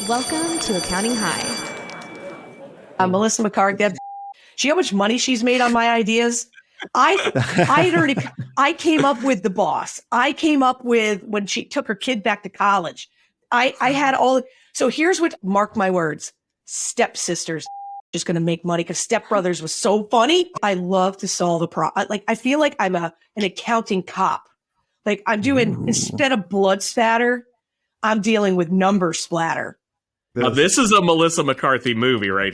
Welcome to Accounting High. Melissa McCarthy, see how much money she's made on my ideas? I came up with the boss. I came up with when she took her kid back to college. I had all. So here's what, mark my words, Stepsisters just going to make money because Step Brothers was so funny. I love to solve a problem. Like, I feel like I'm an accounting cop. Like I'm doing, instead of blood spatter, I'm dealing with number splatter. Now, this is a Melissa McCarthy movie, right?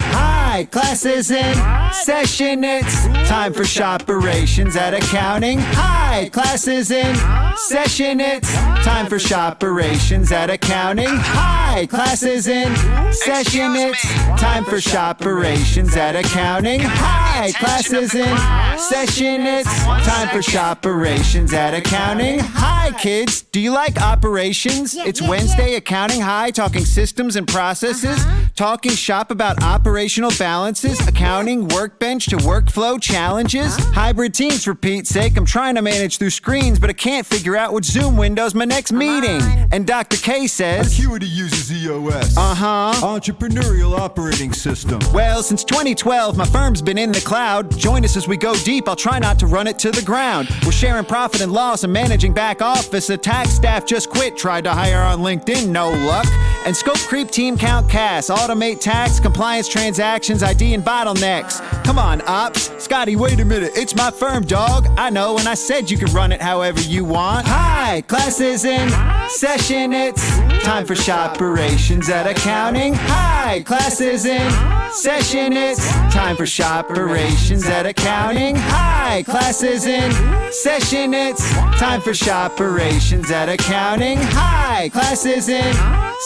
Hi, class is in session. It's time for shoperations at accounting. Hi, class is in session. It's time for shoperations at accounting. Hi, class is in session. It's time for shoperations at accounting. Hi, class is in session. It's time for shoperations at accounting. Hi, kids. Do you like operations? It's Wednesday Accounting High, talking systems and processes, talking shop about operational balances, accounting, workbench to workflow challenges, hybrid teams for Pete's sake. I'm trying to manage through screens, but I can't figure out which Zoom window's my next meeting. And Dr. K says, Acuity uses EOS. Entrepreneurial operating system. Well, since 2012, my firm's been in the cloud. Join us as we go deep. I'll try not to run it to the ground. We're sharing profit and loss and managing back office. The tax staff just quit. Tried to hire on LinkedIn, no luck. And scope creep, team count, CAS. Automate tax, compliance, transactions, ID, and bottlenecks. Come on, ops. Scotty, wait a minute. It's my firm, dog. I know, and I said you could run it however you want. Hi, class is in session. It's time for shoperations at accounting. Hi, class is in session. It's time for shoperations at accounting. Hi, class is in session. It's time for shoperations at accounting. Hi, class is in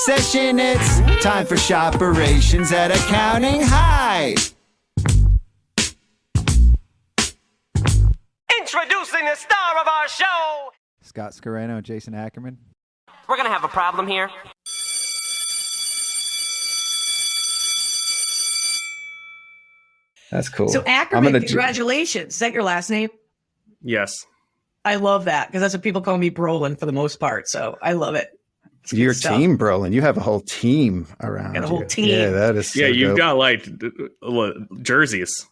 session. It's time for shoperations at accounting. Hi. Introducing the star of our show, Scott Scarano and Jason Ackerman. We're gonna have a problem here. That's cool. So Ackerman, congratulations. Is that your last name? Yes. I love that because that's what people call me, Brolin, for the most part. So I love it. Your team, Brolin. You have a whole team around. Got a whole you. team. Yeah, that is. So You've dope. got like jerseys.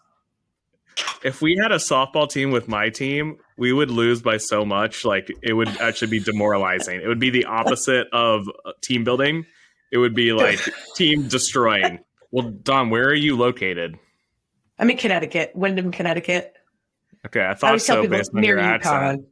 If we had a softball team with my team, we would lose by so much. Like it would actually be demoralizing. It would be the opposite of team building. It would be like team destroying. Well, Dawn, where are you located? I'm in Connecticut, Wyndham, Connecticut. Okay, I thought so based on your accent.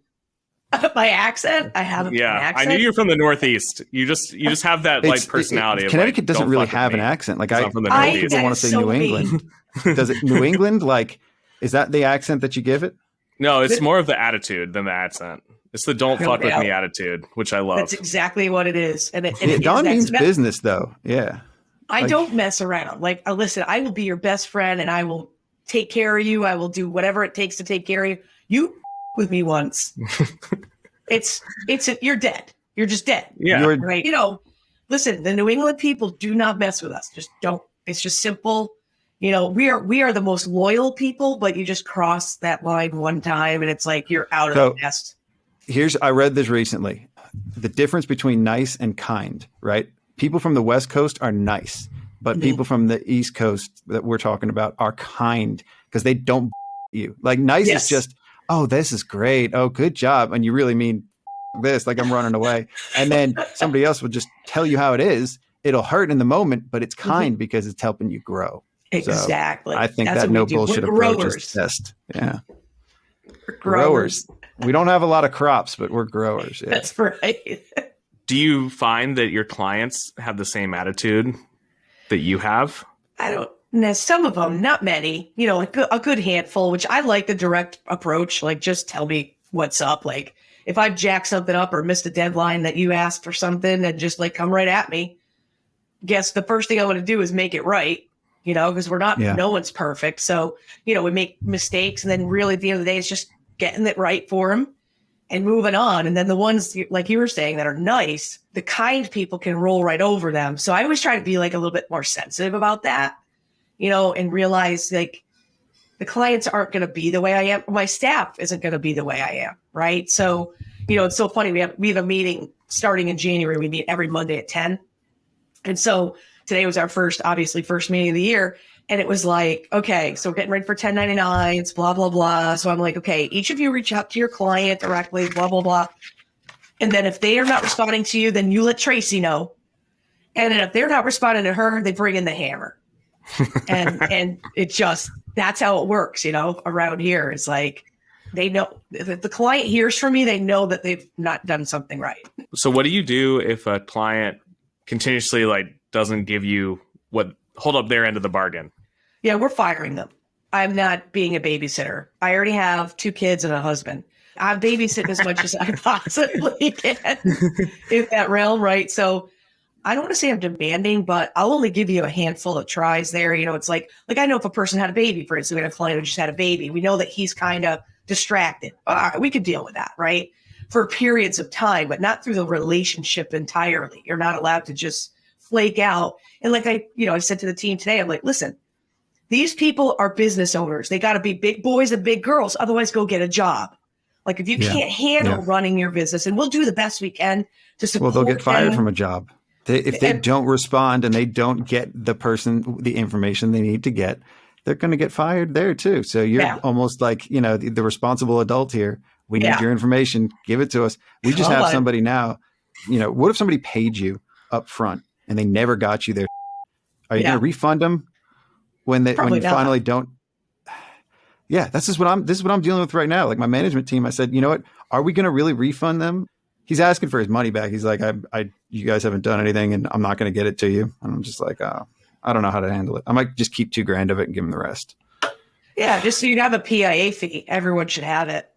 My accent? I have an accent. I knew you're from the Northeast. You just have that like personality. Connecticut doesn't really have an accent. Like people want to say New England. Does it New England? Like, is that the accent that you give it? No, it's more of the attitude than the accent. It's the "don't fuck with me" attitude, which I love. That's exactly what it is. And Dawn means business, though. Yeah. I don't mess around. Like, listen, I will be your best friend, and I will take care of you. I will do whatever it takes to take care of you. You with me once. You're dead. You're just dead. Yeah. Right. Listen, the New England people do not mess with us. Just don't. It's just simple. We are the most loyal people, but you just cross that line one time and it's like you're out of the nest. I read this recently. The difference between nice and kind, right? People from the West Coast are nice, but people from the East Coast that we're talking about are kind because they don't you. Like nice is just, oh, this is great. Oh, good job. And you really mean this, like I'm running away. And then somebody else will just tell you how it is. It'll hurt in the moment, but it's kind because it's helping you grow. Exactly. So I think that no bullshit approach is best. Yeah. We're growers. We don't have a lot of crops, but we're growers. Yeah. That's right. Do you find that your clients have the same attitude that you have? I don't know. Some of them, not many, like a good handful, which I like the direct approach. Like, just tell me what's up. Like if I jack something up or missed a deadline that you asked for something and just like come right at me, guess the first thing I want to do is make it right. Because we're not, no one's perfect. So, we make mistakes. And then really at the end of the day, it's just getting it right for them and moving on. And then the ones, like you were saying, that are nice, the kind people can roll right over them. So I always try to be like a little bit more sensitive about that, and realize like the clients aren't going to be the way I am. My staff isn't going to be the way I am. Right. So, it's so funny. We have a meeting starting in January. We meet every Monday at 10. And so today was our first meeting of the year. And it was like, okay, so we're getting ready for 1099s, blah, blah, blah. So I'm like, okay, each of you reach out to your client directly, blah, blah, blah. And then if they are not responding to you, then you let Tracy know. And then if they're not responding to her, they bring in the hammer. And it just, that's how it works, around here. It's like, they know if the client hears from me, they know that they've not done something right. So what do you do if a client continuously doesn't give you hold up their end of the bargain? Yeah, we're firing them. I'm not being a babysitter. I already have 2 kids and a husband. I'm babysitting as much as I possibly can in that realm, right? So I don't want to say I'm demanding, but I'll only give you a handful of tries there. It's like I know if a person had a baby, for instance, we had a client who just had a baby. We know that he's kind of distracted. All right, we could deal with that, right? For periods of time, but not through the relationship entirely. You're not allowed to just flake out. And like I said to the team today, I'm like, listen, these people are business owners. They got to be big boys and big girls. Otherwise, go get a job. Like if you can't handle running your business, and we'll do the best we can to support. Well, they'll get fired them. from a job. If they don't respond and they don't get the information they need to get, they're going to get fired there too. So you're almost like, the responsible adult here. We need your information. Give it to us. We just have somebody now. What if somebody paid you up front and they never got you their? Are you going to refund them when you finally don't? Yeah, this is what I'm dealing with right now. Like my management team, I said, you know what? Are we going to really refund them? He's asking for his money back. He's like, you guys haven't done anything, and I'm not going to get it to you. And I'm just like, I don't know how to handle it. I might just keep $2,000 of it and give him the rest. Yeah, just so you have a PIA fee. Everyone should have it.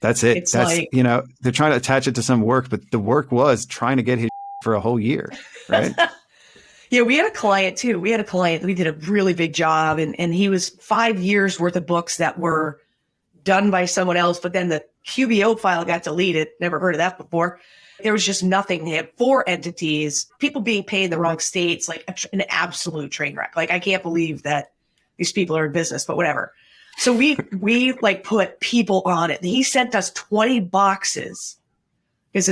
That's it. It's like, they're trying to attach it to some work, but the work was trying to get his for a whole year, right? Yeah, we had a client too. We did a really big job, and he was 5 years worth of books that were done by someone else, but then the QBO file got deleted. Never heard of that before. There was just nothing. They had 4 entities, people being paid in the wrong states, like an absolute train wreck. Like I can't believe that these people are in business, but whatever. So we put people on it. And he sent us 20 boxes. It was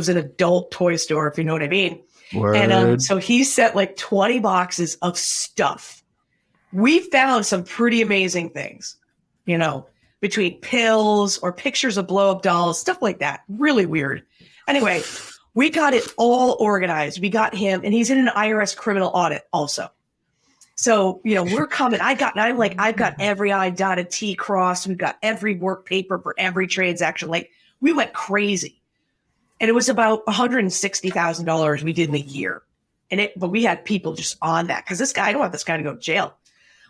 an adult toy store, if you know what I mean. Word. And so he sent 20 boxes of stuff. We found some pretty amazing things, between pills or pictures of blow up dolls, stuff like that. Really weird. Anyway, we got it all organized. We got him, and he's in an IRS criminal audit also. So, we're coming. I've got every I dotted T crossed. We've got every work paper for every transaction. We went crazy. And it was about $160,000 we did in a year. But we had people just on that because I don't want this guy to go to jail.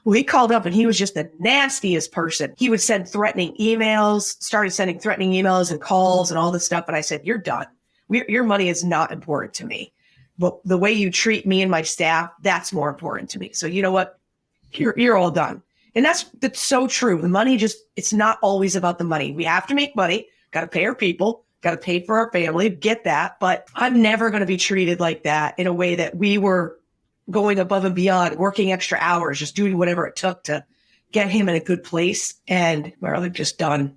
Well, he called up and he was just the nastiest person. He would send started sending threatening emails and calls and all this stuff. And I said, you're done. Your money is not important to me. But the way you treat me and my staff, that's more important to me. So you know what? You're all done. And that's so true. The money it's not always about the money. We have to make money, got to pay our people, got to pay for our family, get that. But I'm never going to be treated like that in a way that we were going above and beyond, working extra hours, just doing whatever it took to get him in a good place. And we're just done.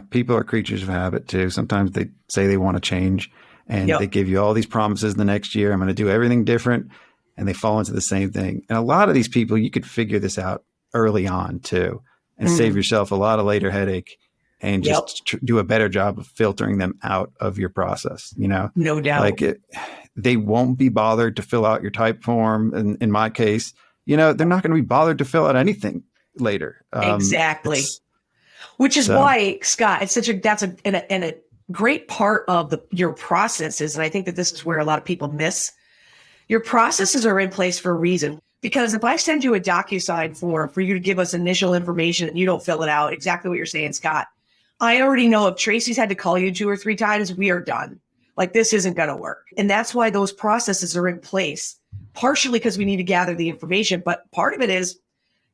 People are creatures of habit too. Sometimes they say they want to change and they give you all these promises the next year. I'm going to do everything different. And they fall into the same thing. And a lot of these people, you could figure this out early on too, and save yourself a lot of later headache and just do a better job of filtering them out of your process. No doubt. They won't be bothered to fill out your type form. And in my case, they're not going to be bothered to fill out anything later. Exactly. Which is why, Scott, it's that's a great part of your processes. And I think that this is where a lot of people miss. Your processes are in place for a reason. Because if I send you a DocuSign form for you to give us initial information and you don't fill it out, exactly what you're saying, Scott, I already know if Tracy's had to call you 2 or 3 times, we are done. This isn't going to work. And that's why those processes are in place, partially because we need to gather the information. But part of it is,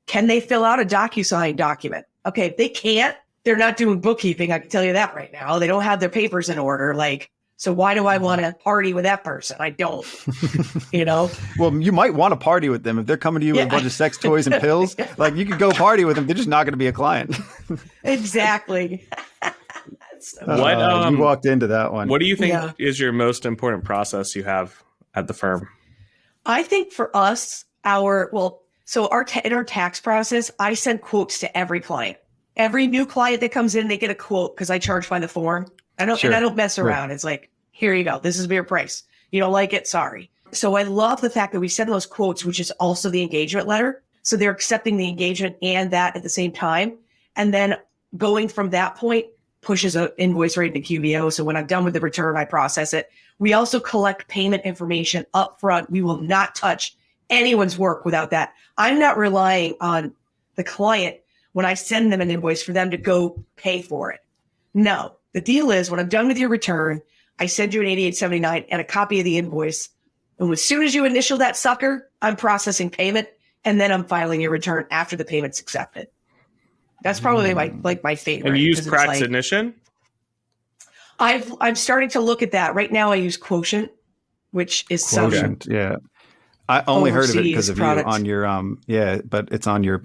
can they fill out a DocuSign document? Okay, if they can't, they're not doing bookkeeping. I can tell you that right now. They don't have their papers in order. So why do I want to party with that person? I don't, you know? Well, you might want to party with them if they're coming to you with a bunch of sex toys and pills. Like you could go party with them. They're just not going to be a client. Exactly. You walked into that one. What do you think is your most important process you have at the firm? I think for us, in our tax process, I send quotes to every client. Every new client that comes in, they get a quote because I charge by the form. And I don't mess around. Right. It's like, here you go. This is your price. You don't like it? Sorry. So I love the fact that we send those quotes, which is also the engagement letter. So they're accepting the engagement and that at the same time. And then going from that point pushes an invoice right into QBO. So when I'm done with the return, I process it. We also collect payment information up front. We will not touch anyone's work without that. I'm not relying on the client when I send them an invoice for them to go pay for it. No. The deal is when I'm done with your return, I send you an 8879 and a copy of the invoice. And as soon as you initial that sucker, I'm processing payment and then I'm filing your return after the payment's accepted. That's probably my favorite. And you use Praxignition? I'm starting to look at that. Right now I use Quotient, which is Quotient, yeah. I only heard of it because of product. You on your but it's on your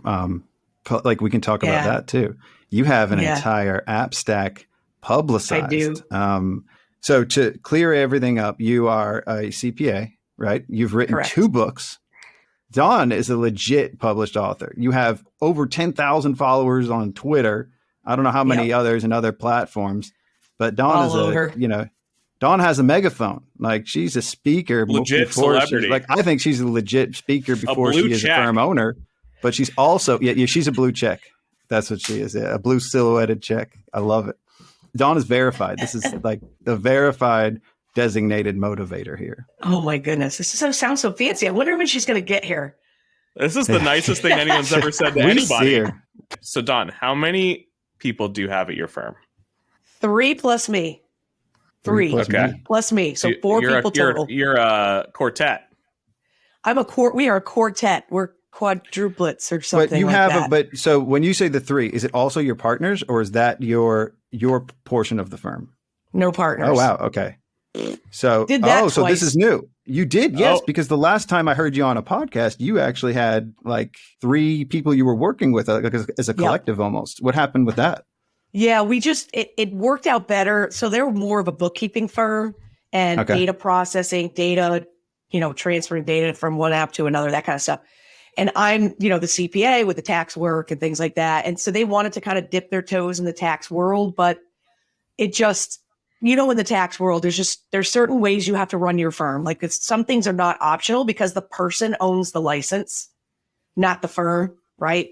like we can talk about that too. You have an entire app stack publicized. I do. So to clear everything up, you are a CPA, right? You've written 2 books. Dawn is a legit published author. You have over 10,000 followers on Twitter. I don't know how many others and other platforms, but Dawn Dawn has a megaphone. Like she's a speaker. Legit celebrity. I think she's a legit speaker before she is a firm owner, but she's also, she's a blue check. That's what she is. Yeah, a blue silhouetted check. I love it. Dawn is verified. This is like the verified designated motivator here. Oh my goodness. This sounds so fancy. I wonder when she's going to get here. This is the nicest thing anyone's ever said to anybody. So Dawn, how many people do you have at your firm? 3 plus me. 3 plus me. So 4 people total. You're a quartet. We are a quartet. We're quadruplets or something. But you like have that. But so when you say the 3, is it also your partners or is that your portion of the firm? No partners. Oh wow. Okay. So so this is new. You did, yes, because the last time I heard you on a podcast, you actually had like 3 people you were working with as a collective almost. What happened with that? Yeah, we just it worked out better. So they were more of a bookkeeping firm and data processing, data, transferring data from one app to another, that kind of stuff. And I'm, the CPA with the tax work and things like that. And so they wanted to kind of dip their toes in the tax world, but it just, in the tax world, there's certain ways you have to run your firm. Like some things are not optional because the person owns the license, not the firm, right?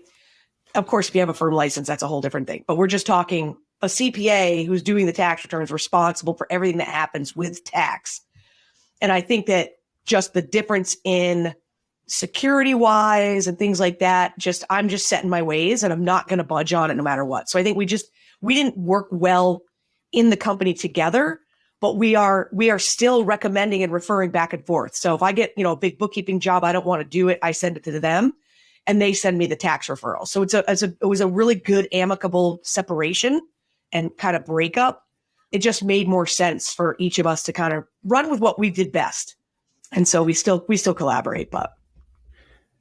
Of course, if you have a firm license, that's a whole different thing. But we're just talking a CPA who's doing the tax returns responsible for everything that happens with tax. And I think that just the difference in security wise and things like that, I'm just set in my ways and I'm not going to budge on it no matter what. So I think we didn't work well in the company together, but we are still recommending and referring back and forth. So if I get, a big bookkeeping job, I don't want to do it. I send it to them and they send me the tax referral. So it was a really good amicable separation and kind of breakup. It just made more sense for each of us to kind of run with what we did best. And so we still collaborate, but.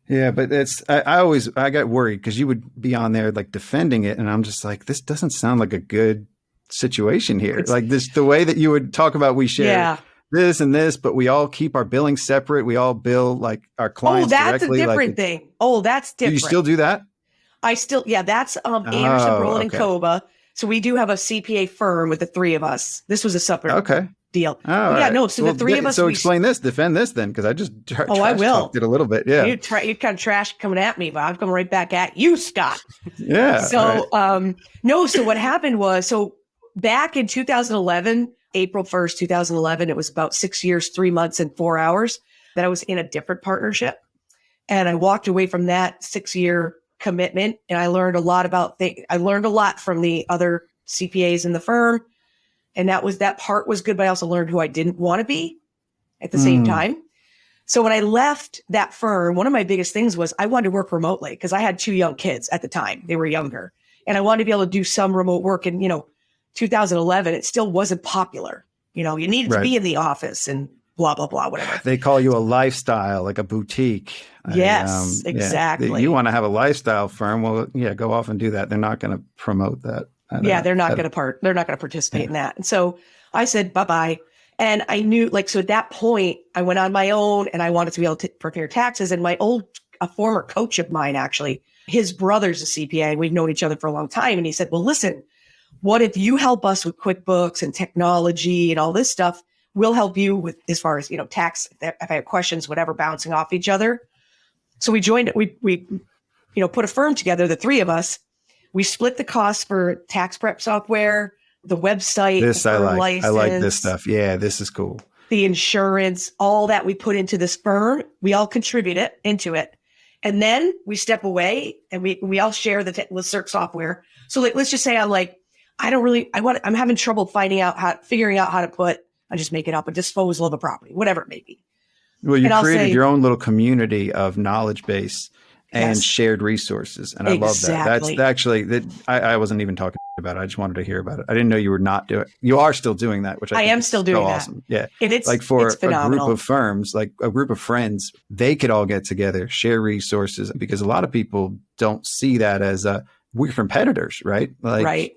Yeah, but I got worried because you would be on there like defending it. And I'm just like, this doesn't sound like a good situation here. Like the way that you would talk about we share this and this, but we all keep our billing separate. We all bill like our clients directly. Oh, that's a different thing. Oh, that's different. Do you still do that? I still, that's Anderson, Brolin, and Koba. So we do have a CPA firm with the 3 of us. This was a separate deal. So the 3 of us. So explain this, defend this then, because I just I will. Talked it a little bit. Yeah. You kind of trash coming at me, but I'm coming right back at you, Scott. Yeah. So, so what happened was, back in 2011, April 1st, 2011, it was about 6 years, 3 months, and 4 hours that I was in a different partnership. And I walked away from that 6-year commitment. And I learned a lot I learned a lot from the other CPAs in the firm. And that part was good, but I also learned who I didn't want to be at the same time. So when I left that firm, one of my biggest things was I wanted to work remotely because I had 2 young kids at the time. They were younger. And I wanted to be able to do some remote work. And, 2011, it still wasn't popular. You know, you needed to be in the office and blah, blah, blah, whatever. They call you a lifestyle, like a boutique. Yes, exactly. Yeah. You want to have a lifestyle firm? Well, yeah, go off and do that. They're not going to promote that. They're not going to participate in that. And so I said, bye-bye. And I knew, like, so at that point, I went on my own and I wanted to be able to prepare taxes. And a former coach of mine, actually, his brother's a CPA, and we've known each other for a long time. And he said, well, listen, what if you help us with QuickBooks and technology and all this stuff? We'll help you with, as far as, tax, if I have questions, whatever, bouncing off each other. So we joined, we put a firm together, the three of us. We split the costs for tax prep software, the website, this the firm license. I like this stuff. Yeah, this is cool. The insurance, all that we put into this firm, we all contribute it into it. And then we step away and we all share the CERC software. So let's just say I'm having trouble figuring out how to put, I just make it up, a disposal of a property, whatever it may be. Well, you created your own little community of knowledge base and shared resources. And I love that. That's actually, I wasn't even talking about it. I just wanted to hear about it. I didn't know you were not doing it. You are still doing that, which I think am still doing that. Awesome. Yeah. It's like for it's a group of firms, like a group of friends, they could all get together, share resources, because a lot of people don't see that as we're competitors, right? Like,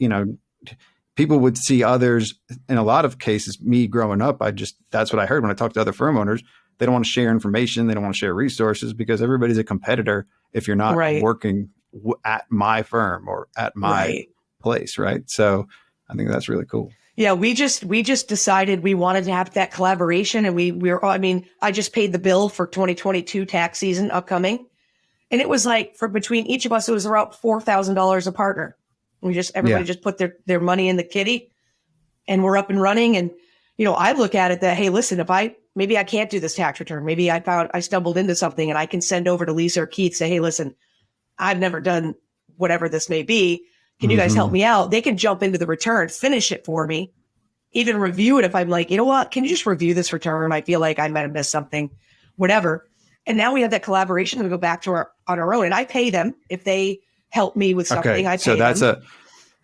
people would see others in a lot of cases. Me growing up, that's what I heard when I talked to other firm owners. They don't want to share information. They don't want to share resources because everybody's a competitor if you're not working at my firm or at my place, right? So I think that's really cool. Yeah, we just decided we wanted to have that collaboration, and I just paid the bill for 2022 tax season upcoming, and it was like between each of us, it was around $4,000 a partner. Everybody just put their money in the kitty, and we're up and running. And I look at it that, hey, listen, maybe I can't do this tax return. Maybe I stumbled into something, and I can send over to Lisa or Keith, say, hey, listen, I've never done whatever this may be. Can you guys help me out? They can jump into the return, finish it for me, even review it. If I'm like, you know what, can you just review this return? I feel like I might have missed something, whatever. And now we have that collaboration and we go back to on our own, and I pay them if they help me with something. I pay them.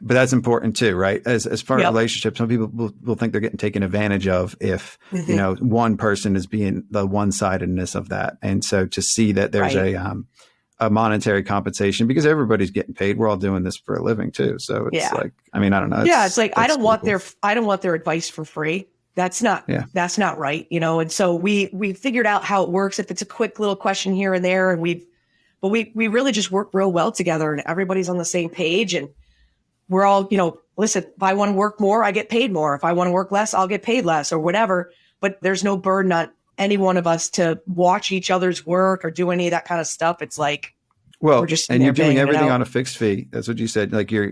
But that's important too, right? As far as relationships, some people will think they're getting taken advantage of if, one person is being the one-sidedness of that. And so to see that there's a monetary compensation, because everybody's getting paid. We're all doing this for a living too. So it's like, I don't know. It's like, I don't want their advice for free. That's not right. And so we figured out how it works. If it's a quick little question here and there, and we really just work real well together, and everybody's on the same page, and we're all, listen, if I want to work more, I get paid more. If I want to work less, I'll get paid less or whatever. But there's no burden on any one of us to watch each other's work or do any of that kind of stuff. It's like, we're just, and you're doing everything on a fixed fee. That's what you said. Like you're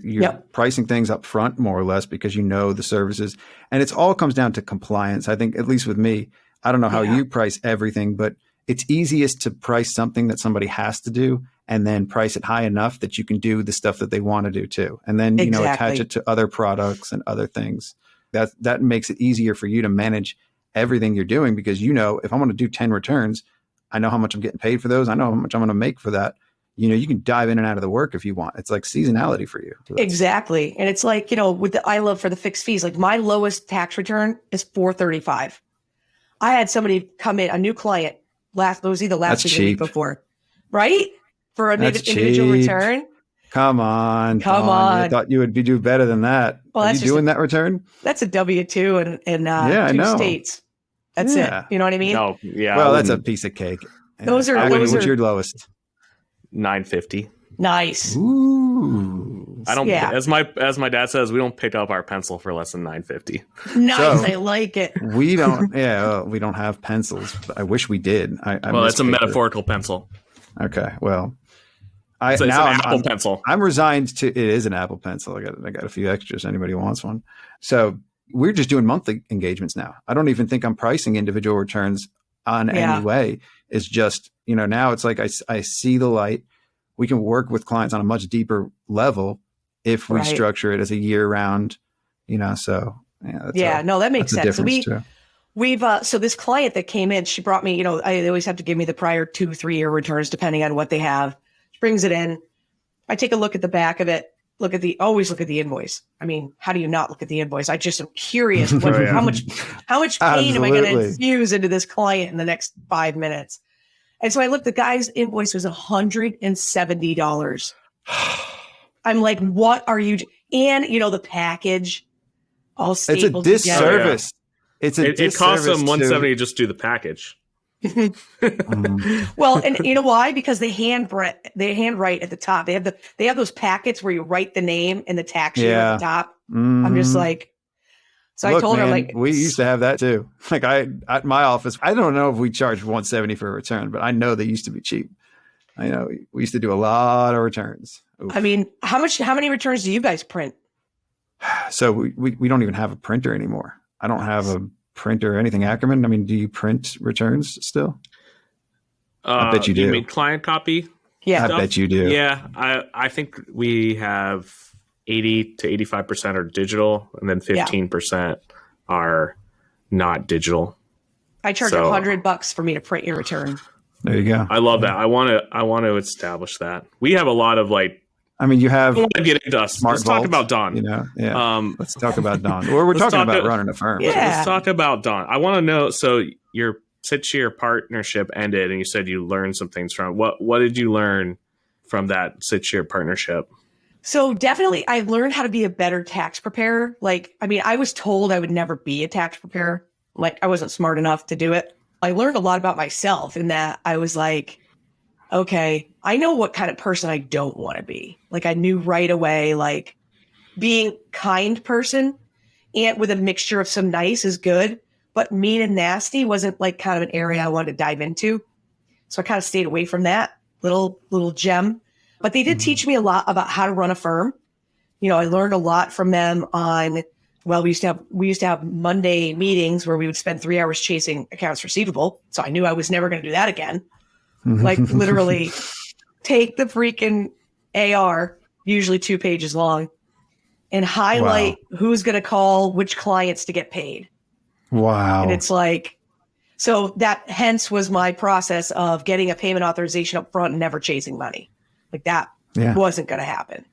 pricing things up front more or less because the services, and it's all comes down to compliance. I think, at least with me, I don't know how you price everything, but it's easiest to price something that somebody has to do and then price it high enough that you can do the stuff that they want to do too. And then, attach it to other products and other things. That makes it easier for you to manage everything you're doing, because if I'm going to do 10 returns, I know how much I'm getting paid for those. I know how much I'm going to make for that. You can dive in and out of the work if you want. It's like seasonality for you. Exactly. And it's like, I love for the fixed fees, like my lowest tax return is $435. I had somebody come in, a new client, last week or the week before, right? For an individual return. Come on. I thought you would do better than that. Well, are you doing that return? That's a W-2 in two states. That's it. You know what I mean? No. Yeah. Well, that's a piece of cake. What's your lowest? $950. Nice. Ooh. I don't. Yeah. As my dad says, we don't pick up our pencil for less than $950. Nice. So, I like it. We don't. We don't have pencils. I wish we did. It's a metaphorical pencil. Okay. Well, it's an Apple pencil. I'm resigned to. It is an Apple pencil. I got a few extras. Anybody wants one? So we're just doing monthly engagements now. I don't even think I'm pricing individual returns on any way. It's just now it's like I see the light. We can work with clients on a much deeper level if we structure it as a year round, so that makes sense. So we've so this client that came in, she brought me, they always have to give me the prior 2-3 year returns depending on what they have. She brings it in. I take a look at the back of it. always look at the invoice. I mean, how do you not look at the invoice? I just am curious how much pain am I going to infuse into this client in the next 5 minutes? And so I looked, the guy's invoice was $170. I'm like, what are you? And the package all stapled together. It's a disservice. It costs them $170 just to do the package. Well, and you know why? Because they handwrite at the top. They have those packets where you write the name and the tax year at the top. Mm-hmm. I'm just like, so I told her, like, we used to have that too. Like at my office, I don't know if we charge $170 for a return, but I know they used to be cheap. I know we used to do a lot of returns. Oof. I mean, how many returns do you guys print? So we don't even have a printer anymore. I don't have a printer or anything. Ackerman, I mean, do you print returns still? I bet you do. You mean client copy? Yeah. I bet you do. Yeah. I think we have 80 to 85% are digital, and then 15% are not digital. I charge $100 for me to print your return. There you go. I love that. I want to establish that. We have a lot of you have get into us. Let's talk about Dawn. Let's talk about Dawn. Or we're talking about running a firm. Yeah. Let's talk about Dawn. I want to know. So your 6-year partnership ended, and you said you learned some things from it. What did you learn from that 6-year partnership? So definitely, I learned how to be a better tax preparer. I was told I would never be a tax preparer. I wasn't smart enough to do it. I learned a lot about myself in that I was like, okay, I know what kind of person I don't want to be. I knew right away, being kind person and with a mixture of some nice is good, but mean and nasty wasn't kind of an area I wanted to dive into. So I kind of stayed away from that little gem. But they did teach me a lot about how to run a firm. I learned a lot from them on, we used to have Monday meetings where we would spend 3 hours chasing accounts receivable. So I knew I was never going to do that again. Literally take the freaking AR, usually 2 pages long, and highlight who's going to call which clients to get paid. Wow. And it's so that hence was my process of getting a payment authorization up front and never chasing money. That wasn't going to happen.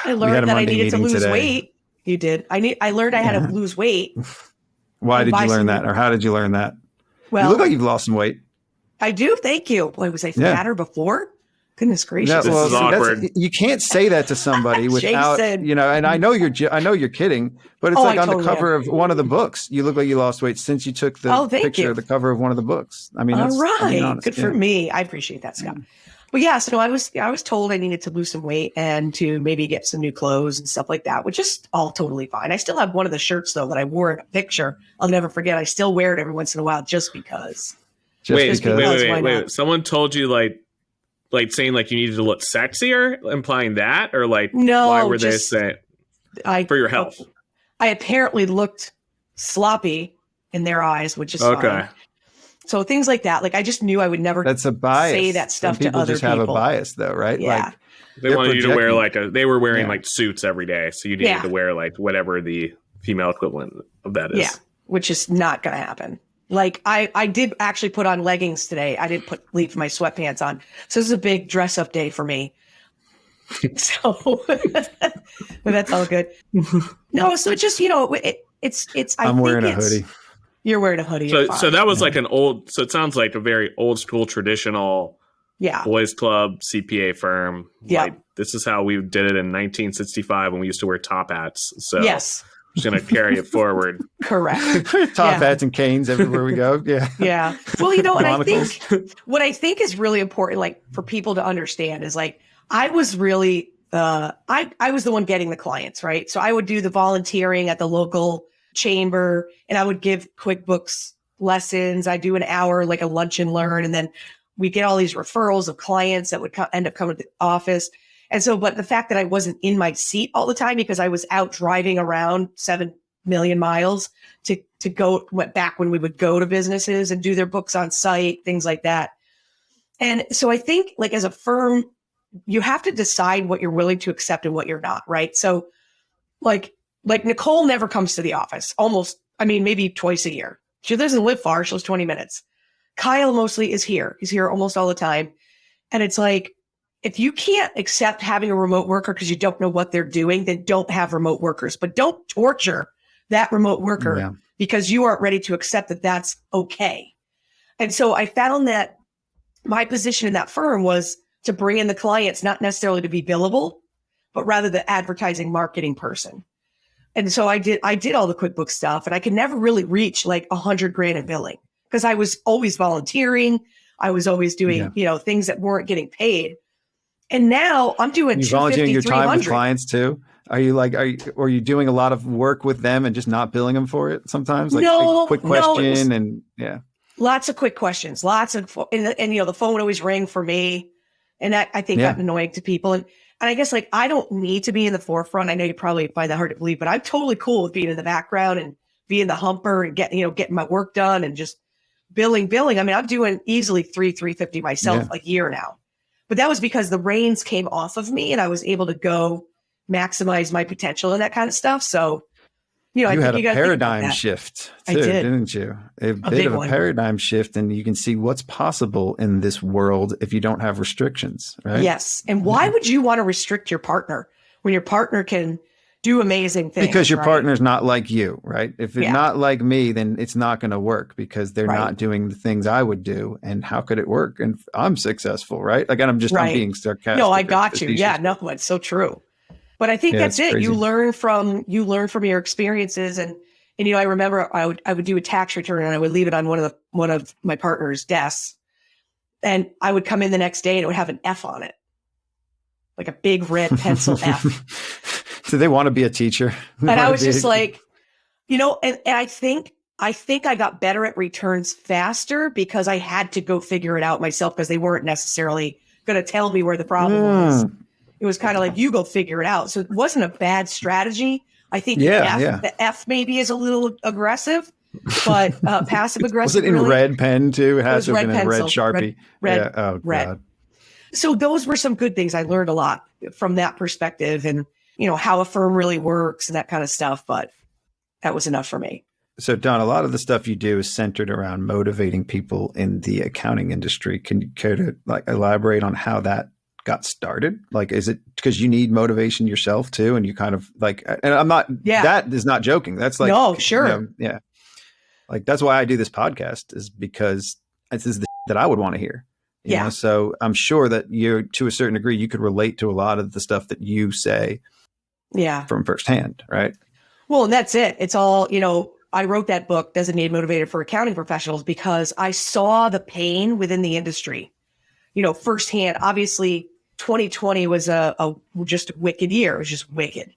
I learned that I needed to lose weight. You did. I learned I had to lose weight. Why did you learn that? Or how did you learn that? Well, you look like you've lost some weight. I do. Thank you. Boy, was I fatter before? Goodness gracious. This is awkward. You can't say that to somebody without, and I know you're kidding, but it's on the cover of one of the books. You look like you lost weight since you took the picture of the cover of one of the books. I mean, all right. Good for me. I appreciate that, Scott. But so I was told I needed to lose some weight and to maybe get some new clothes and stuff like that, which is all totally fine. I still have one of the shirts though that I wore in a picture. I'll never forget. I still wear it every once in a while just because. Wait. Someone told you saying you needed to look sexier, implying that, or no? Why were they saying for your health? I apparently looked sloppy in their eyes, which is fine. So things like that, I just knew I would never. That's a bias. Say that stuff to other people. People just have a bias, though, right? Yeah. They wanted you to wear they were wearing suits every day, so you needed to wear whatever the female equivalent of that is. Yeah, which is not going to happen. I did actually put on leggings today. I didn't leave my sweatpants on. So this is a big dress up day for me. So but that's all good. No, so it's just, I'm wearing a hoodie. You're wearing a hoodie. So that was so it sounds like a very old school traditional boys club CPA firm. Yeah. This is how we did it in 1965 when we used to wear top hats. So yes. I'm just going to carry it forward. Correct. Top hats and canes everywhere we go. Yeah. Yeah. Well, and I think what I think is really important, for people to understand is I was really, I was the one getting the clients, right? So I would do the volunteering at the local chamber and I would give QuickBooks lessons. I do an hour, a lunch and learn. And then we get all these referrals of clients that would end up coming to the office. And so, but the fact that I wasn't in my seat all the time because I was out driving around 7 million miles to go, went back when we would go to businesses and do their books on site, things like that. And so I think as a firm, you have to decide what you're willing to accept and what you're not, right? So like Nicole never comes to the office maybe twice a year. She doesn't live far. She lives 20 minutes. Kyle mostly is here. He's here almost all the time. And it's if you can't accept having a remote worker because you don't know what they're doing, then don't have remote workers. But don't torture that remote worker because you aren't ready to accept that that's okay. And so I found that my position in that firm was to bring in the clients, not necessarily to be billable, but rather the advertising marketing person. And so I did all the QuickBooks stuff, and I could never really reach like $100,000 in billing because I was always volunteering. I was always doing, things that weren't getting paid. And now I'm doing you volunteering your time with 300. clients too? Are you doing a lot of work with them and just not billing them for it sometimes? Like a quick question and lots of quick questions, and the phone would always ring for me. And that I think got annoying to people. And I guess like, I don't need to be in the forefront. I know you probably find that hard to believe, but I'm totally cool with being in the background and being the humper and getting my work done and just billing. I mean, I'm doing easily $350 myself a year now. But that was because the reins came off of me and I was able to go maximize my potential and that kind of stuff. So, I you think had you a got paradigm shift too, didn't you? A bit of a paradigm shift, and you can see what's possible in this world if you don't have restrictions, right? Yes. And why would you want to restrict your partner when your partner can do amazing things? Because your partner's not like you, right? If it's not like me, then it's not going to work because they're not doing the things I would do. And how could it work? And I'm successful, right? Again, I'm being sarcastic. No, I got you. Yeah, no, it's so true. But I think that's it. Crazy. You learn from your experiences. And I remember I would do a tax return and I would leave it on one of my partner's desks. And I would come in the next day and it would have an F on it. Like a big red pencil F. Do they want to be a teacher? And I was just like, and I think I got better at returns faster because I had to go figure it out myself because they weren't necessarily going to tell me where the problem was. It was kind of like, you go figure it out. So it wasn't a bad strategy. I think the F maybe is a little aggressive, but passive aggressive. Was it in red pen too? It has to have been in red Sharpie. Red. God. So those were some good things. I learned a lot from that perspective and, how a firm really works and that kind of stuff. But that was enough for me. So Dawn, a lot of the stuff you do is centered around motivating people in the accounting industry. Can you care to elaborate on how that got started? Like, is it because you need motivation yourself too? And you kind of and I'm not, that is not joking. That's like, no, sure. Like, that's why I do this podcast, is because this is the that I would want to hear. You know? So I'm sure that to a certain degree, you could relate to a lot of the stuff that you say from firsthand. Right. Well, and that's it. It's all, I wrote that book, Designated Motivator for Accounting Professionals, because I saw the pain within the industry, firsthand. Obviously, 2020 was just a wicked year. It was just wicked.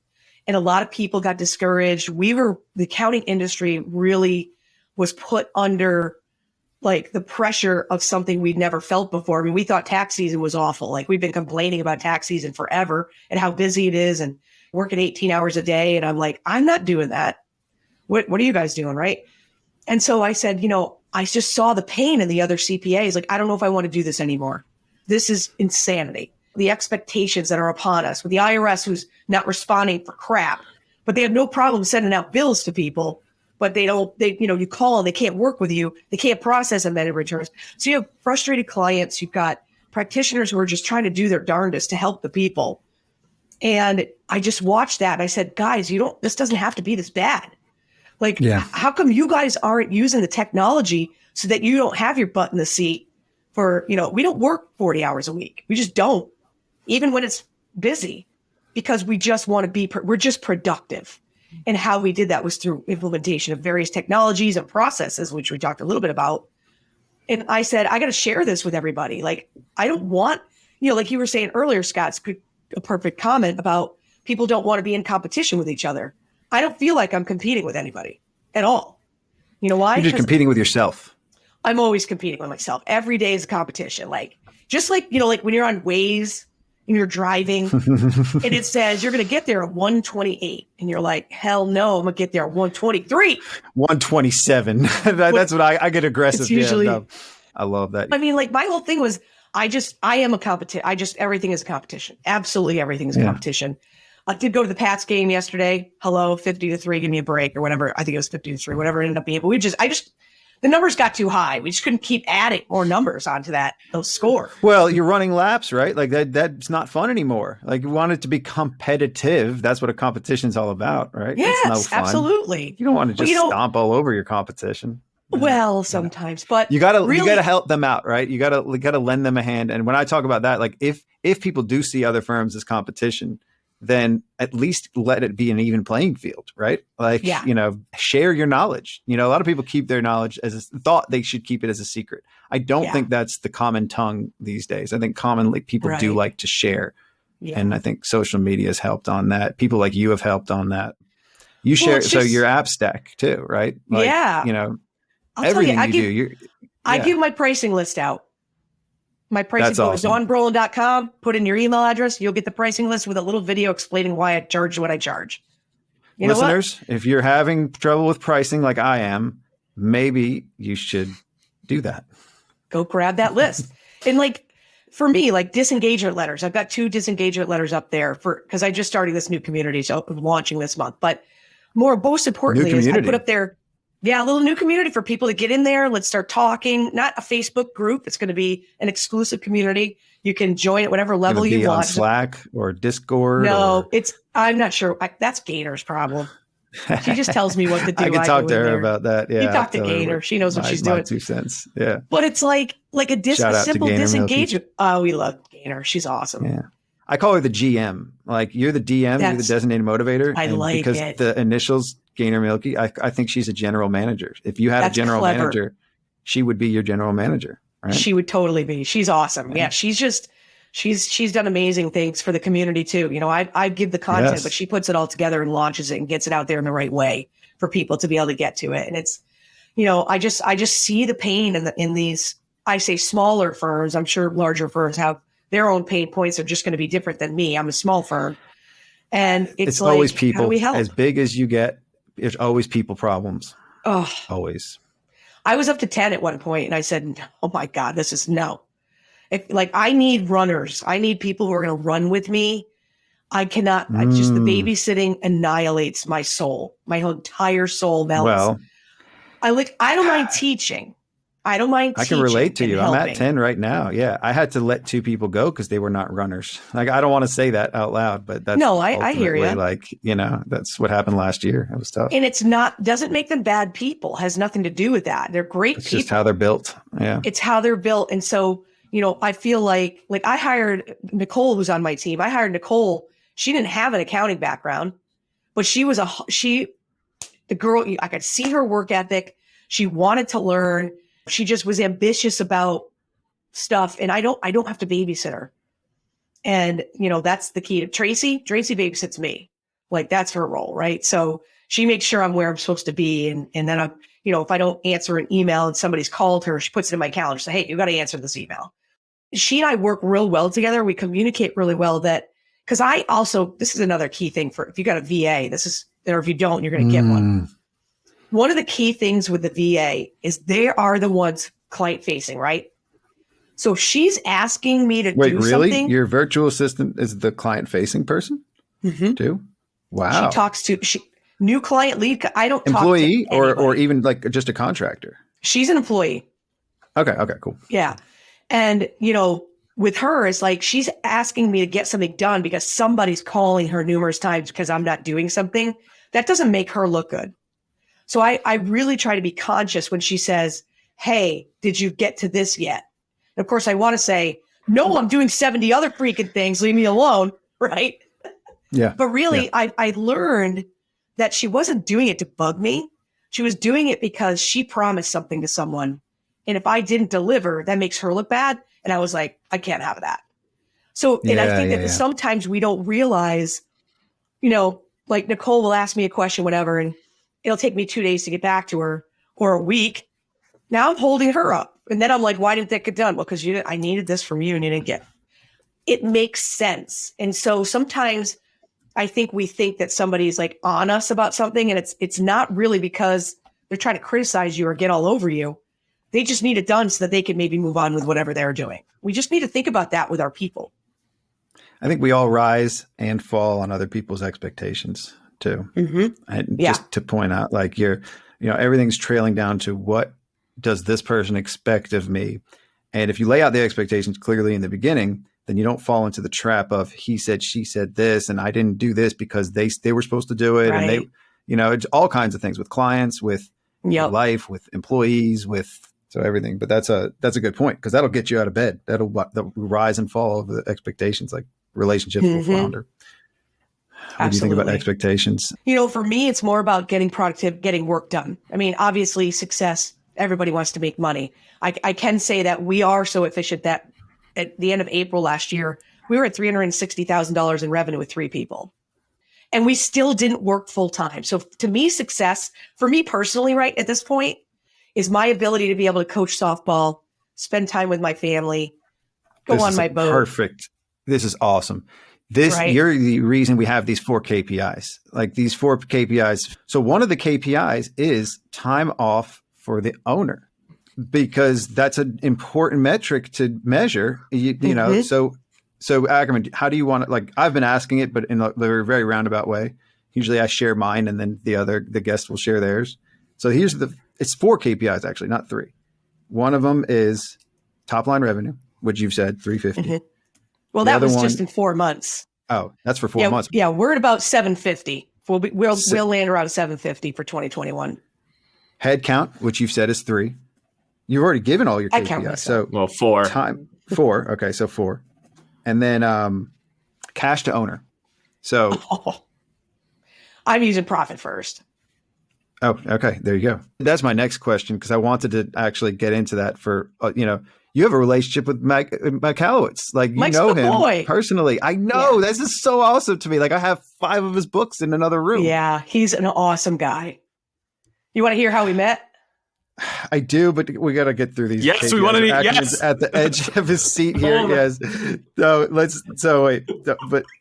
And a lot of people got discouraged. The accounting industry really was put under the pressure of something we'd never felt before. I mean, we thought tax season was awful. Like, we've been complaining about tax season forever and how busy it is and working 18 hours a day. And I'm like, I'm not doing that. What are you guys doing? Right. And so I said, I just saw the pain in the other CPAs. Like, I don't know if I want to do this anymore. This is insanity. The expectations that are upon us with the IRS, who's not responding for crap, but they have no problem sending out bills to people, but you call and they can't work with you. They can't process amended returns. So you have frustrated clients. You've got practitioners who are just trying to do their darndest to help the people. And I just watched that. And I said, guys, this doesn't have to be this bad. How come you guys aren't using the technology so that you don't have your butt in the seat for, we don't work 40 hours a week. We just don't, even when it's busy, because we just want to we're just productive. And how we did that was through implementation of various technologies and processes, which we talked a little bit about. And I said, I got to share this with everybody. Like, I don't want, like you were saying earlier, Scott, a perfect comment about people don't want to be in competition with each other. I don't feel like I'm competing with anybody at all. You know why? You're just competing with yourself. I'm always competing with myself. Every day is a competition. Like when you're on Waze and you're driving and it says you're going to get there at 128 and you're like, hell no, I'm going to get there at 123. 127. That's what I get aggressive. It's usually, no, I love that. I mean, my whole thing was, I am a competition. everything is a competition. Absolutely everything is a competition. I did go to the Pats game yesterday. Hello, 50-3, give me a break or whatever. I think it was 50-3, whatever it ended up being. But the numbers got too high. We just couldn't keep adding more numbers onto those scores. Well, you're running laps, right? Like that's not fun anymore. Like you want it to be competitive. That's what a competition's all about, right? Yes, it's no fun. Absolutely. You don't want to just stomp all over your competition. Well, sometimes, but you gotta really, help them out, right? You gotta lend them a hand. And when I talk about that, like if people do see other firms as competition, then at least let it be an even playing field, right? Like, share your knowledge. A lot of people keep their knowledge thought they should keep it as a secret. I don't think that's the common tongue these days. I think commonly people do like to share. Yeah. And I think social media has helped on that. People like you have helped on that. You share, so your app stack too, right? Like, everything you do. I give my pricing list out. My pricing list is dawnbrolin.com. Put in your email address. You'll get the pricing list with a little video explaining why I charge what I charge. Listeners, if you're having trouble with pricing like I am, maybe you should do that. Go grab that list. And for me, disengagement letters. I've got 2 disengagement letters up there because I just started this new community, so I'm launching this month. But most importantly is I put up there, a little new community for people to get in there. Let's start talking. Not a Facebook group. It's going to be an exclusive community. You can join at whatever level you want. On Slack or Discord? No, I'm not sure. That's Gainer's problem. She just tells me what to do. I can talk to her about that. Yeah, you talk to Gainer. She knows what she's doing. 2 cents. Yeah. But it's like a simple disengagement. Oh, we love Gainer. She's awesome. Yeah. I call her the GM. Like you're the DM, you're the designated motivator. I like because it. The initials Gainer Milky, I think she's a general manager. If you had a general manager, she would be your general manager, right? She would totally be. She's awesome. Yeah, she's done amazing things for the community too. I give the content, but she puts it all together and launches it and gets it out there in the right way for people to be able to get to it. And it's, I just see the pain in these, I say smaller firms. I'm sure larger firms have their own pain points are just going to be different than me. I'm a small firm. And it's always people. How do we help? As big as you get, there's always people problems. Oh, always. I was up to 10 at one point and I said, oh my God, this is no. I need runners. I need people who are going to run with me. I cannot, just the babysitting annihilates my soul. My whole entire soul melts. Well, I don't mind teaching. I don't mind teaching. I can relate to you. Helping. I'm at 10 right now. Yeah. I had to let 2 people go because they were not runners. I don't want to say that out loud, but that's I hear you. That's what happened last year. It was tough. And it's doesn't make them bad people. Has nothing to do with that. They're great people. It's just how they're built. Yeah. It's how they're built. And so, I feel like I hired Nicole, who's on my team. I hired Nicole. She didn't have an accounting background, but she was the girl, I could see her work ethic. She wanted to learn. She just was ambitious about stuff. And I don't have to babysit her. And, that's the key to Tracy. Tracy babysits me. That's her role. Right. So she makes sure I'm where I'm supposed to be. And then I'm, if I don't answer an email and somebody's called her, she puts it in my calendar. Say, hey, you got to answer this email. She and I work real well together. We communicate really well because this is another key thing if you got a VA, or if you don't, you're going to get one. One of the key things with the VA is they are the ones client facing, right? So if she's asking me to do something. Your virtual assistant is the client facing person too? Wow. She talks to new client lead. I don't employee talk to anybody. or even just a contractor. She's an employee. Okay, cool. Yeah. And, with her, it's she's asking me to get something done because somebody's calling her numerous times because I'm not doing something. That doesn't make her look good. So I really try to be conscious when she says, hey, did you get to this yet? And of course, I want to say, no, I'm doing 70 other freaking things. Leave me alone. Right. Yeah. But really, I learned that she wasn't doing it to bug me. She was doing it because she promised something to someone. And if I didn't deliver, that makes her look bad. And I was like, I can't have that. So, and I think that sometimes we don't realize, Nicole will ask me a question, whatever, and it'll take me 2 days to get back to her or a week. Now I'm holding her up. And then I'm like, why didn't that get done? Well, because I needed this from you and you didn't get it. It makes sense. And so sometimes I think we think that somebody's on us about something, and it's not really because they're trying to criticize you or get all over you. They just need it done so that they can maybe move on with whatever they're doing. We just need to think about that with our people. I think we all rise and fall on other people's expectations too. And just to point out, everything's trailing down to what does this person expect of me? And if you lay out the expectations clearly in the beginning, then you don't fall into the trap of he said, she said this, and I didn't do this because they were supposed to do it. Right. And they, it's all kinds of things with clients, with life, with employees, so everything. But that's a good point, because that'll get you out of bed. That'll rise and fall of the expectations, like relationships will flounder. What do you think about expectations? For me, it's more about getting productive, getting work done. I mean, obviously success, everybody wants to make money. I can say that we are so efficient that at the end of April last year, we were at $360,000 in revenue with 3 people. And we still didn't work full time. So to me, success, for me personally, right at this point, is my ability to be able to coach softball, spend time with my family, go on my boat. Perfect. This is awesome. You're the reason we have these 4 KPIs, like these 4 KPIs. So one of the KPIs is time off for the owner, because that's an important metric to measure. You know, so Ackerman, how do you want it? Like, I've been asking it, but in a very, very roundabout way. Usually I share mine, and then the guest will share theirs. So it's 4 KPIs actually, not 3. One of them is top line revenue, which you've said 350. Well, that was just in 4 months. Oh, that's for 4 months. Yeah, we're at about 750. We'll land around 750 for 2021. Head count, which you've said is 3. You've already given all your KPIs. So 4. 4. Okay, so 4. And then cash to owner. So I'm using profit first. Oh, okay. There you go. That's my next question, because I wanted to actually get into that for, you have a relationship with Mike Michalowitz. Like, Mike's know the him boy. personally. I know. This is so awesome to me. Like, I have 5 of his books in another room. Yeah, he's an awesome guy. You want to hear how we met? I do, but we got to get through these. Yes, KPIs. we want to. Ackerman's Yes, at the edge of his seat here. Yes. But